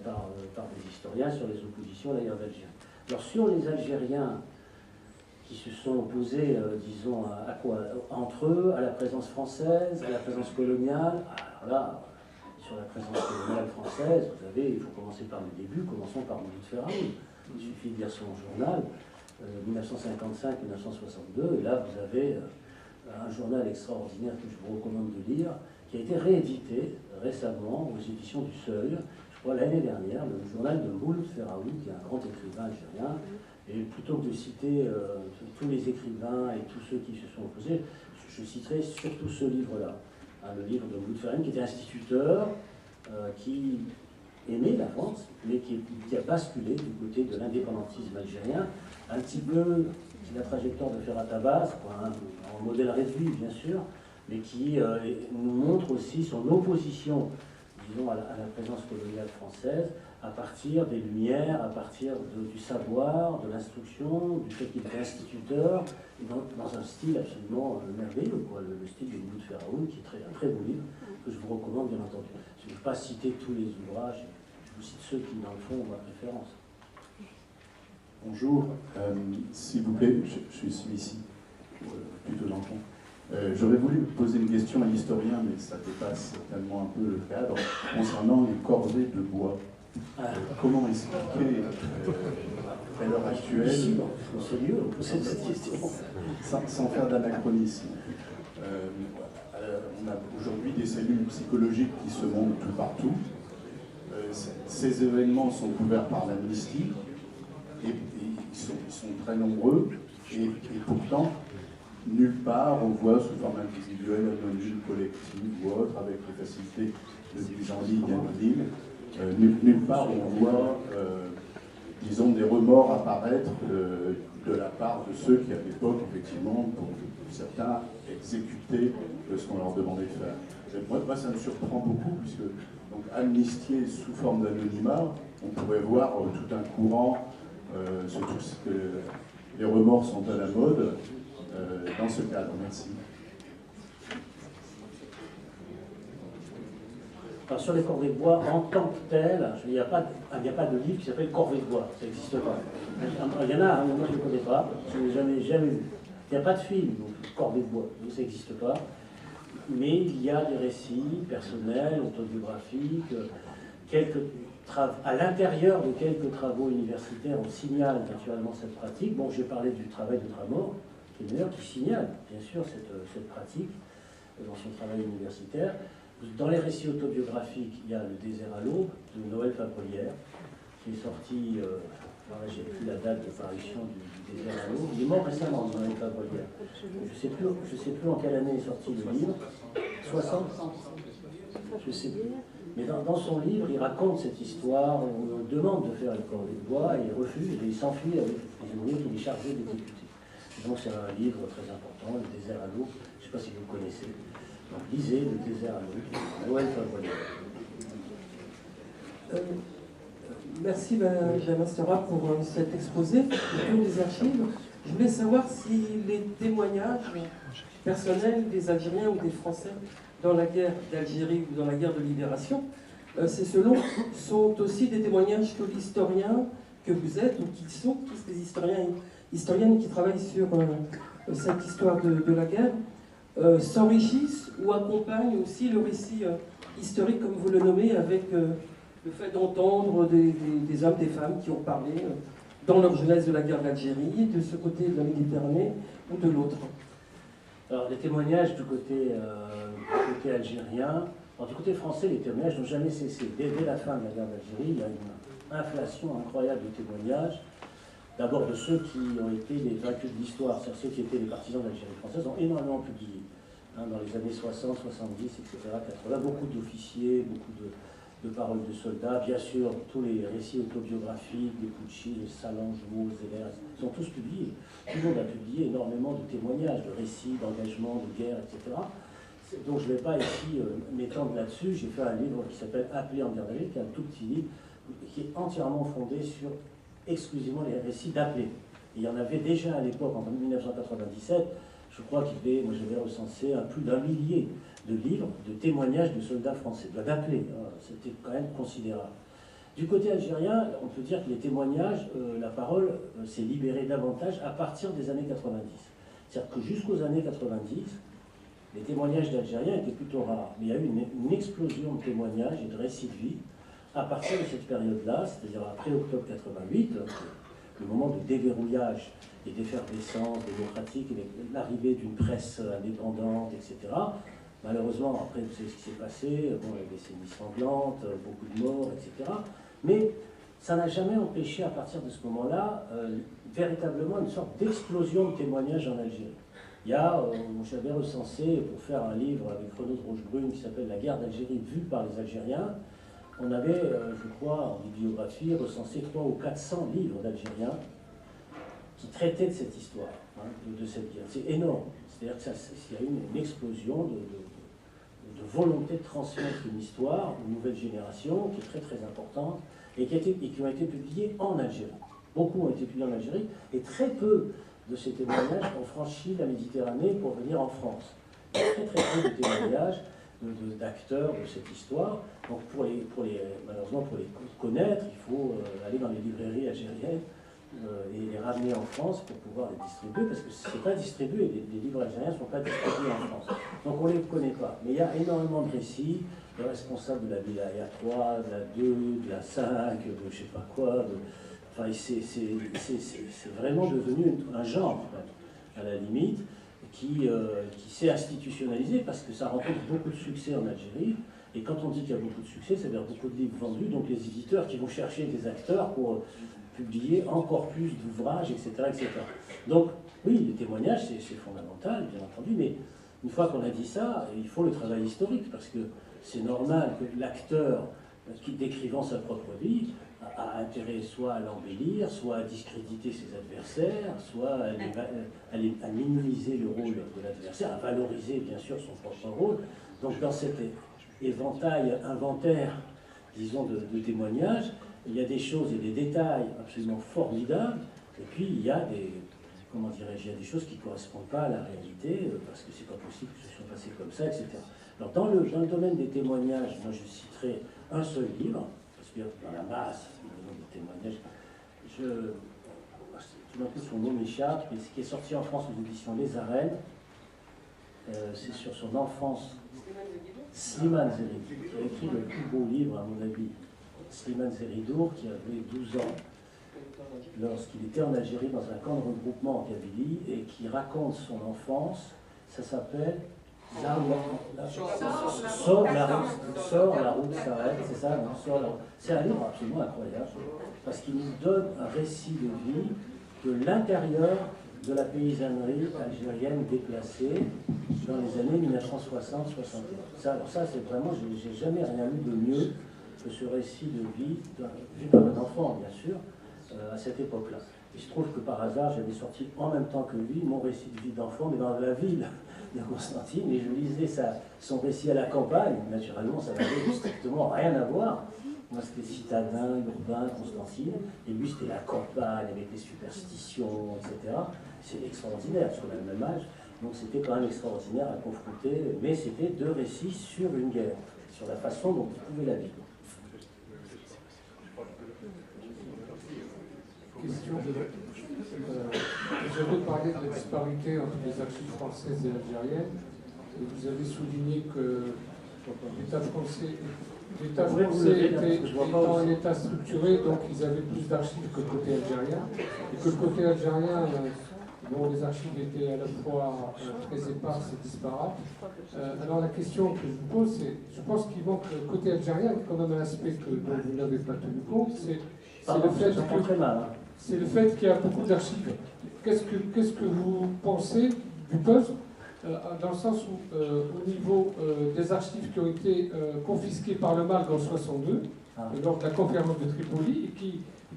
par des historiens sur les oppositions à la guerre d'Algérie. Alors sur les Algériens qui se sont opposés, disons, à quoi? Entre eux, à la présence française, à la présence coloniale. Alors là, sur la présence coloniale française, vous savez, il faut commencer par le début, commençons par Mouloud Ferraoui. Il suffit de lire son journal, 1955-1962, et là vous avez un journal extraordinaire que je vous recommande de lire, qui a été réédité récemment aux éditions du Seuil, je crois l'année dernière, le journal de Mouloud Ferraoui, qui est un grand écrivain algérien. Et plutôt que de citer tous les écrivains et tous ceux qui se sont opposés, je citerai surtout ce livre-là, hein, le livre de Mouloud Ferraoui, qui était instituteur, qui aimait la France, mais qui a basculé du côté de l'indépendantisme algérien, un petit peu la trajectoire de Ferhat Abbas, en modèle réduit bien sûr, mais qui nous montre aussi son opposition, disons, à la présence coloniale française, à partir des Lumières, à partir du savoir, de l'instruction, du fait qu'il était instituteur, et dans un style absolument merveilleux, quoi, le style de Mouloud Ferraoui, qui est un très beau livre, que je vous recommande bien entendu. Je ne vais pas citer tous les ouvrages, je vous cite ceux qui, dans le fond, ont ma préférence. Bonjour, s'il vous plaît, je suis ici, plutôt dans le fond. J'aurais voulu poser une question à l'historien, mais ça dépasse tellement un peu le cadre, concernant les corvées de bois. Comment expliquer à l'heure actuelle, sans faire d'anachronisme, on a aujourd'hui des cellules psychologiques qui se montent tout partout. Ces événements sont couverts par l'amnistie et ils sont très nombreux et pourtant nulle part on voit sous forme individuelle, anonyme, collective ou autre, avec les facilités de mise en ligne anonyme, nulle part on voit, disons, des remords apparaître de la part de ceux qui, à l'époque, effectivement, pour certains, exécutaient ce qu'on leur demandait de faire. Et moi, ça me surprend beaucoup, puisque, donc, amnistier sous forme d'anonymat, on pourrait voir tout un courant, surtout que les remords sont à la mode, dans ce cadre. Merci. Alors, sur les corvées de bois, en tant que telles, il n'y a pas de livre qui s'appelle Corvée de bois, ça n'existe pas. Il y en a, mais moi je ne le connais pas, je ne l'ai jamais vu. Il n'y a pas de film, donc Corvée de bois, ça n'existe pas. Mais il y a des récits personnels, autobiographiques, à l'intérieur de quelques travaux universitaires, on signale naturellement cette pratique. Bon, j'ai parlé du travail de Tramor, qui signale bien sûr cette pratique dans son travail universitaire. Dans les récits autobiographiques, il y a Le désert à l'aube de Noël Fabrelière, qui est sorti, j'ai plus la date de parution du désert à l'aube. Il est mort récemment, Noël Fabrelière. Je ne sais plus en quelle année est sorti le livre. 60 ? Je sais plus. Mais dans son livre, il raconte cette histoire, on lui demande de faire les corvées de bois, et il refuse, et il s'enfuit avec les ouvriers qu'il est chargé d'exécuter. Donc c'est un livre très important, Le désert à l'aube, je ne sais pas si vous le connaissez. Donc lisez Le désert à l'aube, Noël Fabrelière. Merci Madame Mastera pour cet exposé autour des archives. Je voulais savoir si les témoignages personnels des Algériens ou des Français dans la guerre d'Algérie ou dans la guerre de libération, sont aussi des témoignages que l'historien que vous êtes, ou qui sont tous des historiennes qui travaillent sur cette histoire de la guerre, s'enrichissent ou accompagnent aussi le récit historique, comme vous le nommez, avec le fait d'entendre des hommes, des femmes qui ont parlé dans leur jeunesse de la guerre d'Algérie, de ce côté de la Méditerranée ou de l'autre. Alors, les témoignages du côté algérien, alors, du côté français, les témoignages n'ont jamais cessé. Dès la fin de la guerre d'Algérie, il y a une inflation incroyable de témoignages. D'abord de ceux qui ont été les vaincus de l'histoire, c'est-à-dire ceux qui étaient les partisans de l'Algérie française, ont énormément publié. Dans les années 60, 70, etc., 80, beaucoup d'officiers, beaucoup de paroles de soldats, bien sûr, tous les récits autobiographiques, des Pucci, les Salangeau, Zeller, ils sont tous publiés. Tout le monde a publié énormément de témoignages, de récits, d'engagement, de guerre, etc. Donc je ne vais pas ici m'étendre là-dessus. J'ai fait un livre qui s'appelle Appelé en guerre d'Algérie, qui est un tout petit livre, qui est entièrement fondé sur exclusivement les récits d'Appelé. Il y en avait déjà à l'époque, en 1997, je crois moi j'avais recensé plus d'1 millier de livres, de témoignages de soldats français, d'Appelé, c'était quand même considérable. Du côté algérien, on peut dire que les témoignages, la parole s'est libérée davantage à partir des années 90. C'est-à-dire que jusqu'aux années 90, les témoignages d'Algériens étaient plutôt rares. Mais il y a eu une explosion de témoignages et de récits de vie à partir de cette période-là, c'est-à-dire après octobre 88, le moment de déverrouillage et d'effervescence démocratique, et l'arrivée d'une presse indépendante, etc. Malheureusement, après, vous savez ce qui s'est passé, bon, la décennie sanglante, beaucoup de morts, etc. Mais ça n'a jamais empêché, à partir de ce moment-là, véritablement une sorte d'explosion de témoignages en Algérie. J'avais recensé, pour faire un livre avec Renaud de Rochebrune qui s'appelle « La guerre d'Algérie vue par les Algériens », on avait, je crois, en bibliographie, recensé 300 ou 400 livres d'Algériens qui traitaient de cette histoire, hein, de cette guerre. C'est énorme. C'est-à-dire qu'il y a eu une explosion de volonté de transmettre une histoire aux nouvelles générations qui est très très importante et qui ont été publiées en Algérie. Beaucoup ont été publiés en Algérie et très peu de ces témoignages ont franchi la Méditerranée pour venir en France. Il y a très très peu de témoignages d'acteurs de cette histoire. Donc malheureusement, pour les connaître, il faut aller dans les librairies algériennes et les ramener en France pour pouvoir les distribuer, parce que ce n'est pas distribué, les livres algériens ne sont pas distribués en France. Donc on ne les connaît pas. Mais il y a énormément de récits, de responsables de la Wilaya 3, de la 2, de la 5, de je ne sais pas quoi. Enfin, c'est vraiment devenu un genre, à la limite, qui s'est institutionnalisé parce que ça rencontre beaucoup de succès en Algérie. Et quand on dit qu'il y a beaucoup de succès, ça veut dire beaucoup de livres vendus, donc les éditeurs qui vont chercher des acteurs pour publier encore plus d'ouvrages, etc., etc. Donc, oui, les témoignages, c'est fondamental, bien entendu, mais une fois qu'on a dit ça, il faut le travail historique, parce que c'est normal que l'acteur, qui décrivant sa propre vie, a intérêt soit à l'embellir, soit à discréditer ses adversaires, soit à minimiser le rôle de l'adversaire, à valoriser bien sûr son propre rôle. Donc dans cet inventaire, disons, de témoignages, il y a des choses et des détails absolument formidables, et puis il y a il y a des choses qui ne correspondent pas à la réalité, parce que c'est pas possible que ce soit passé comme ça, etc. Alors dans le domaine des témoignages, moi je citerai un seul livre, parce que dans la masse des témoignages, tout d'un coup son nom m'échappe, mais ce qui est sorti en France aux éditions Les Arènes, c'est sur son enfance. Slimane Zeridour, qui a écrit le plus beau livre, à mon avis. Slimane Zeridour, qui avait 12 ans, lorsqu'il était en Algérie dans un camp de regroupement en Kabylie, et qui raconte son enfance. Ça s'appelle Sort la route s'arrête, c'est ça, non? C'est un livre absolument incroyable, parce qu'il nous donne un récit de vie de l'intérieur de la paysannerie algérienne déplacée dans les années 1960-61. Alors ça, c'est vraiment, j'ai jamais rien lu de mieux que ce récit de vie, vu par un enfant, bien sûr, à cette époque-là. Il se trouve que par hasard, j'avais sorti en même temps que lui mon récit de vie d'enfant, mais dans la ville de Constantine, et je lisais son récit à la campagne. Naturellement, ça n'avait strictement rien à voir. Moi, c'était citadin, urbain, Constantine, et lui, c'était la campagne avec les superstitions, etc. C'est extraordinaire, parce qu'on a le même âge, donc c'était quand même extraordinaire à confronter, mais c'était deux récits sur une guerre, sur la façon dont il pouvait la vivre. Question. Vous avez parlé de la disparité entre les archives françaises et algériennes, et vous avez souligné que l'État français était dans un État structuré, donc ils avaient plus d'archives que le côté algérien, et que le côté algérien, dont les archives étaient à la fois très éparses et disparates. Alors la question que je vous pose, c'est, je pense qu'il manque le côté algérien, quand même un aspect dont vous n'avez pas tenu compte, c'est le fait qu'il y a beaucoup d'archives. Qu'est-ce que vous pensez du puzzle, dans le sens où, au niveau des archives qui ont été confisquées par le MALG en 62, lors de la conférence de Tripoli, et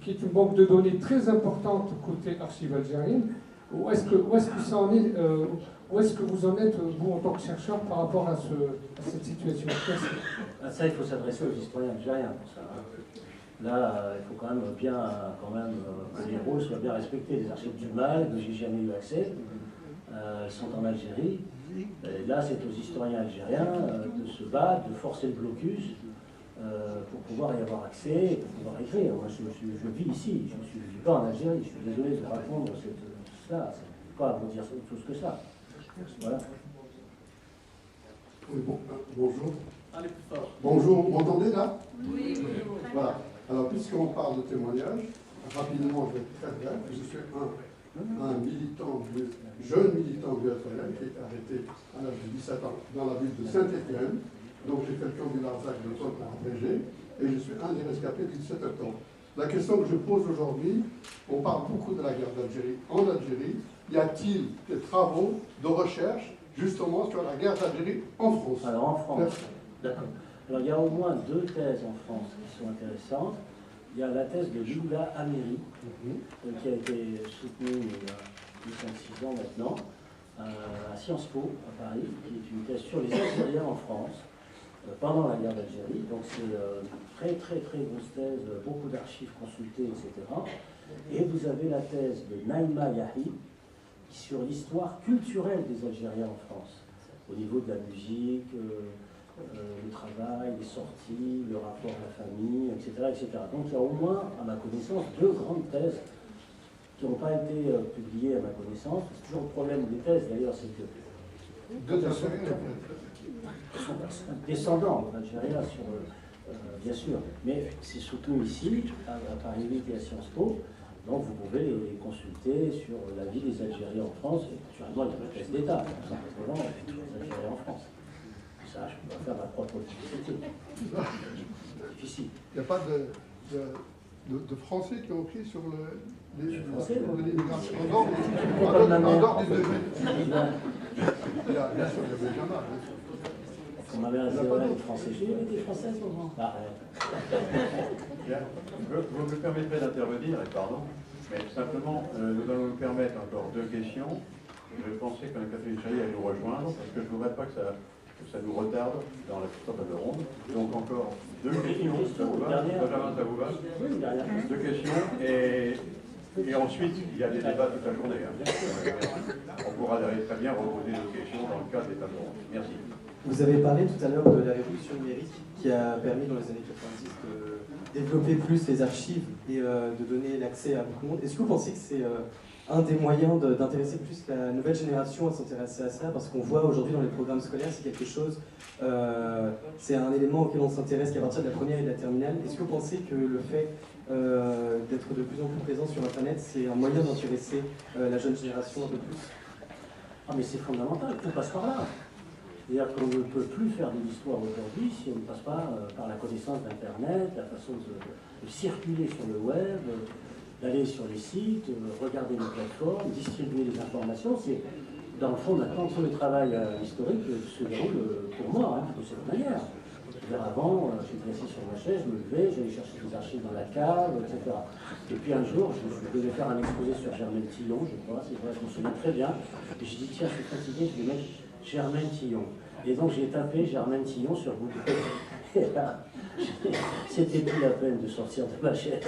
qui est une banque de données très importante côté archives algériennes, où est-ce que ça en est, où est-ce que vous en êtes, vous, en tant que chercheur, par rapport à cette situation? Ça, il faut s'adresser aux historiens algériens pour ça. Là, il faut quand même que les rôles soient bien respectés. Les archives du MALG, que j'ai jamais eu accès, sont en Algérie. Et là, c'est aux historiens algériens de se battre, de forcer le blocus pour pouvoir y avoir accès, pour pouvoir écrire. Moi, je vis ici, je ne vis pas en Algérie. Je suis désolé de répondre cela. C'est pas à vous dire autre chose que ça. Voilà. Oui, bonjour. Bonjour, vous m'entendez là? Oui. Voilà. Alors, puisqu'on parle de témoignage, rapidement, je vais être très bref. Je suis un militant, jeune militant du FLN qui a été arrêté à l'âge de 17 ans dans la ville de Saint-Étienne. Donc, j'ai fait le camp du Larzac de Paul pour APG et je suis un des rescapés du 17 octobre. La question que je pose aujourd'hui, on parle beaucoup de la guerre d'Algérie. En Algérie, y a-t-il des travaux de recherche justement sur la guerre d'Algérie en France? Alors en France, d'accord. Alors il y a au moins 2 thèses en France qui sont intéressantes. Il y a la thèse de Lula Améry, qui a été soutenue il y a 5-6 ans maintenant, à Sciences Po, à Paris, qui est une thèse sur les Algériens en France, pendant la guerre d'Algérie. Donc c'est une très grosse thèse, beaucoup d'archives consultées, etc. Et vous avez la thèse de Naïma Yahi, sur l'histoire culturelle des Algériens en France, au niveau de la musique, le travail, les sorties, le rapport à la famille, etc., etc. Donc il y a au moins, à ma connaissance, 2 grandes thèses qui n'ont pas été publiées à ma connaissance. C'est toujours le problème des thèses, d'ailleurs, c'est que sont descendants d'Algériens, bien sûr, mais c'est soutenu ici, à Paris 8 et à Sciences Po. Donc vous pouvez les consulter sur la vie des Algériens en France. Et naturellement, il y a la thèse d'État, tout simplement, les Algériens en France. Ça, je ne peux pas faire ma propre publicité. C'est difficile. Il n'y a pas de Français qui ont écrit sur l'immigration en dehors des deux. Bien sûr, il y avait jamais. On m'avait réservé des Français. J'ai eu des Françaises au moins. Vous me permettrez d'intervenir, et pardon, mais simplement, nous allons nous permettre encore 2 questions. Je pensais que Catherine Chailly allait nous rejoindre, parce que je ne voudrais pas que ça nous retarde dans la table ronde. Donc encore 2 questions, ça vous va? Benjamin, ça vous va? Oui, 2 questions, et ensuite, il y a des débats toute la journée. On pourra très bien reposer nos questions dans le cadre des tables rondes. Merci. Vous avez parlé tout à l'heure de la révolution numérique qui a permis dans les années 90 de développer plus les archives et de donner l'accès à beaucoup de monde. Est-ce que vous pensez que c'est un des moyens d'intéresser plus la nouvelle génération à s'intéresser à ça? Parce qu'on voit aujourd'hui dans les programmes scolaires, c'est quelque chose, c'est un élément auquel on s'intéresse qu'à partir de la première et de la terminale. Est-ce que vous pensez que le fait d'être de plus en plus présent sur Internet, c'est un moyen d'intéresser la jeune génération un peu plus? Ah mais c'est fondamental, tout passe par là. C'est-à-dire qu'on ne peut plus faire de l'histoire aujourd'hui si on ne passe pas par la connaissance d'Internet, la façon de circuler sur le web, d'aller sur les sites, regarder les plateformes, distribuer les informations. C'est, dans le fond, maintenant, tout le travail historique se déroule pour moi, de cette manière. Avant, j'étais assis sur ma chaise, je me levais, j'allais chercher des archives dans la cave, etc. Et puis un jour, je devais faire un exposé sur Germaine Tillon, je crois, c'est vrai, je me souviens très bien. Et j'ai dit, tiens, je suis fatigué, je vais mettre Germaine Tillon. Et donc j'ai tapé Germaine Tillon sur Google. Et là, c'était plus la peine de sortir de ma chaise.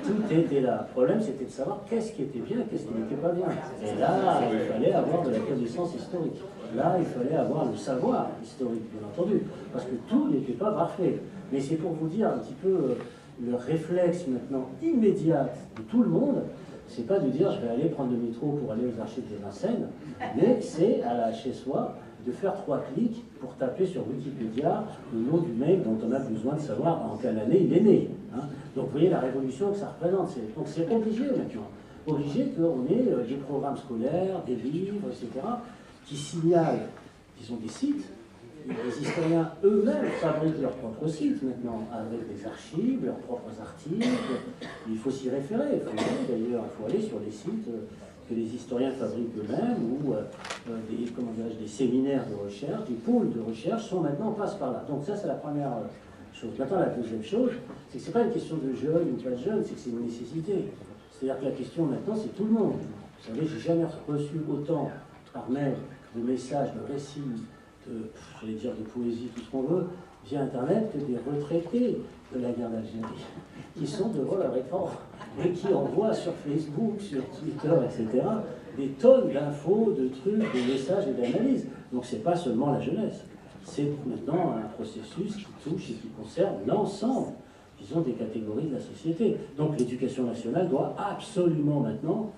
Tout était là. Le problème, c'était de savoir qu'est-ce qui était bien, qu'est-ce qui n'était pas bien. Et là, il fallait avoir de la connaissance historique. Là, il fallait avoir le savoir historique, bien entendu, parce que tout n'était pas parfait. Mais c'est pour vous dire un petit peu le réflexe maintenant immédiat de tout le monde. C'est pas de dire je vais aller prendre le métro pour aller aux archives de Vincennes, mais c'est chez soi de faire 3 clics pour taper sur Wikipédia le nom du mec dont on a besoin de savoir en quelle année il est né. Donc vous voyez la révolution que ça représente. Donc c'est obligé maintenant. Obligé qu'on ait des programmes scolaires, des livres, etc., qui signalent, disons, des sites. Les historiens eux-mêmes fabriquent leurs propres sites maintenant, avec des archives, leurs propres articles. Il faut s'y référer. Il faut aller, d'ailleurs, il faut aller sur les sites que les historiens fabriquent eux-mêmes, ou des séminaires de recherche, des pôles de recherche passent par là. Donc ça, c'est la première chose. Maintenant, la deuxième chose, c'est que ce n'est pas une question de jeune ou pas de jeune, c'est que c'est une nécessité. C'est-à-dire que la question maintenant, c'est tout le monde. Vous savez, j'ai jamais reçu autant par mail de messages, de récits, de poésie, tout ce qu'on veut, via Internet, que des retraités de la guerre d'Algérie, qui sont devant leur écran et qui envoient sur Facebook, sur Twitter, etc., des tonnes d'infos, de trucs, de messages et d'analyses. Donc c'est pas seulement la jeunesse, C'est maintenant un processus qui touche et qui concerne l'ensemble, disons, des catégories de la société. Donc l'éducation nationale doit absolument maintenant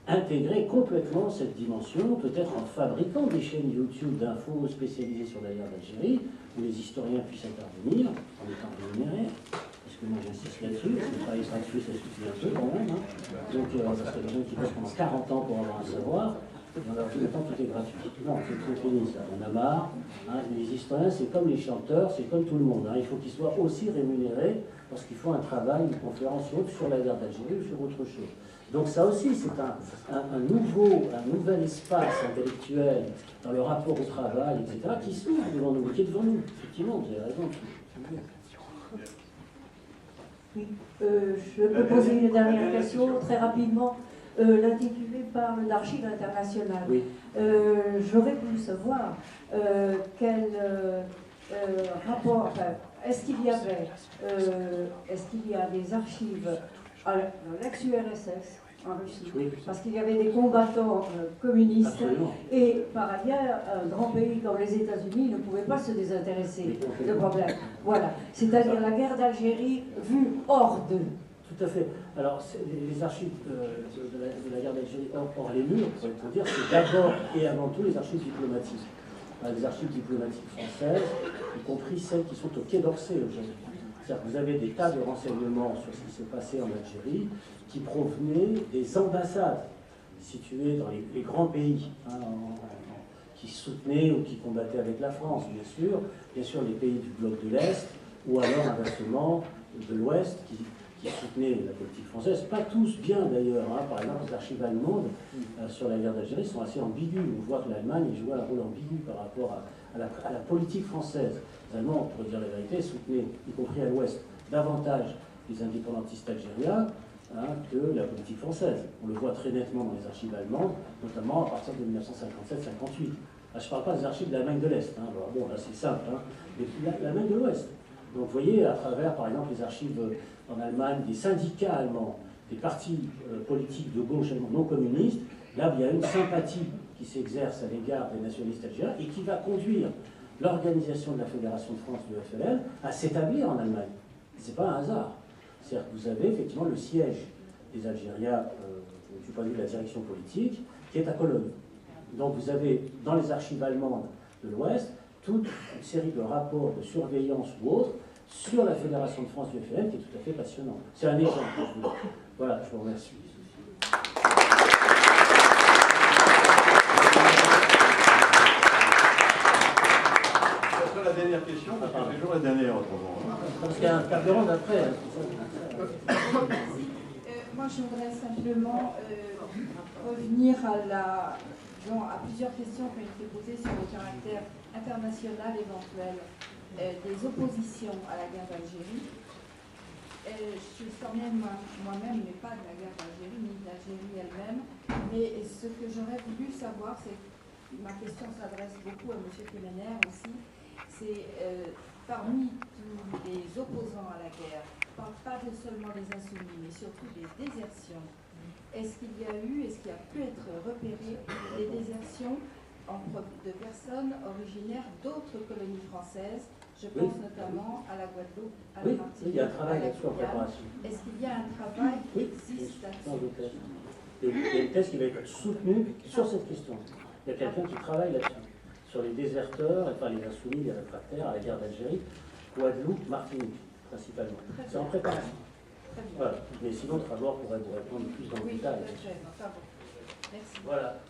intégrer complètement cette dimension, peut-être en fabriquant des chaînes YouTube d'infos spécialisées sur la guerre d'Algérie, où les historiens puissent intervenir en étant rémunérés. Parce que moi j'insiste là-dessus, parce que le travail gratuit ça suffit un peu quand même. Hein. Donc parce que les gens qui passent pendant 40 ans pour avoir un savoir, dans leur temps tout est gratuit. Non, c'est trop fini ça, on a marre. Hein. Les historiens c'est comme les chanteurs, c'est comme tout le monde. Hein. Il faut qu'ils soient aussi rémunérés parce qu'ils font un travail, une conférence ou autre sur la guerre d'Algérie ou sur autre chose. Donc ça aussi, c'est un nouvel espace intellectuel dans le rapport au travail, etc., qui s'ouvre devant nous, qui est devant nous. Effectivement, vous avez raison. Oui, je peux poser une dernière question très rapidement. L'intitulé parle d'archives internationales. Oui. J'aurais voulu savoir quel rapport, enfin, est-ce qu'il y a des archives à l'ex-URSS en Russie, oui. Parce qu'il y avait des combattants communistes. Absolument. Et par ailleurs, un grand pays comme les États-Unis ne pouvait pas se désintéresser de problème. Voilà, c'est-à-dire la guerre d'Algérie vue hors d'eux. Tout à fait. Alors, les archives de la guerre d'Algérie hors les murs, pour dire, c'est d'abord et avant tout les archives diplomatiques. Les archives diplomatiques françaises, y compris celles qui sont au Quai d'Orsay aujourd'hui. C'est-à-dire que vous avez des tas de renseignements sur ce qui s'est passé en Algérie qui provenaient des ambassades situées dans les grands pays, hein, qui soutenaient ou qui combattaient avec la France, bien sûr les pays du bloc de l'Est, ou alors inversement de l'Ouest, qui soutenaient la politique française, pas tous bien d'ailleurs. Hein. Par exemple, les archives allemandes sur la guerre d'Algérie sont assez ambiguës. On voit que l'Allemagne jouait un rôle ambigu par rapport à la politique française. Les Allemands, pour dire la vérité, soutenaient, y compris à l'Ouest, davantage les indépendantistes algériens que la politique française. On le voit très nettement dans les archives allemandes, notamment à partir de 1957-58. Je ne parle pas des archives de l'Allemagne de l'Est. Hein. Bon, là c'est simple, hein. Mais l'Allemagne de l'Ouest. Donc vous voyez, à travers, par exemple, les archives en Allemagne des syndicats allemands, des partis politiques de gauche allemands non communistes, là il y a une sympathie qui s'exerce à l'égard des nationalistes algériens et qui va conduire l'organisation de la Fédération de France du FLN à s'établir en Allemagne. Ce n'est pas un hasard. C'est-à-dire que vous avez effectivement le siège des Algériens, du point de vue de la direction politique, qui est à Cologne. Donc vous avez dans les archives allemandes de l'Ouest toute une série de rapports de surveillance ou autres sur la Fédération de France du FLN qui est tout à fait passionnant. C'est un exemple. Voilà, je vous remercie. Ça sera la dernière question, parce que c'est toujours la dernière autrement. Parce qu'il y a un quart d'heure d'après. Moi, je voudrais simplement revenir à plusieurs questions qui ont été posées sur le caractère international éventuel des oppositions à la guerre d'Algérie. Je suis historienne moi-même, mais pas de la guerre d'Algérie, ni d'Algérie elle-même. Mais ce que j'aurais voulu savoir, c'est, ma question s'adresse beaucoup à M. Kemener aussi, c'est parmi tous les opposants à la guerre, je ne parle pas seulement des insoumis, mais surtout des désertions. Est-ce qu'il y a pu être repéré des désertions de personnes originaires d'autres colonies françaises? Je pense notamment à la Guadeloupe, à la Martinique. Il y a un travail là-dessus en préparation. Est-ce qu'il y a un travail qui existe là-dessus? Il y a une thèse qui va être soutenue sur cette question. Il y a quelqu'un qui travaille là-dessus, sur les déserteurs, enfin les insoumis, les réfractaires à la guerre d'Algérie, Guadeloupe, Martinique, principalement. C'est en préparation. Voilà. Mais sinon, Trabord pourrait vous répondre plus dans le détail. Merci. Voilà.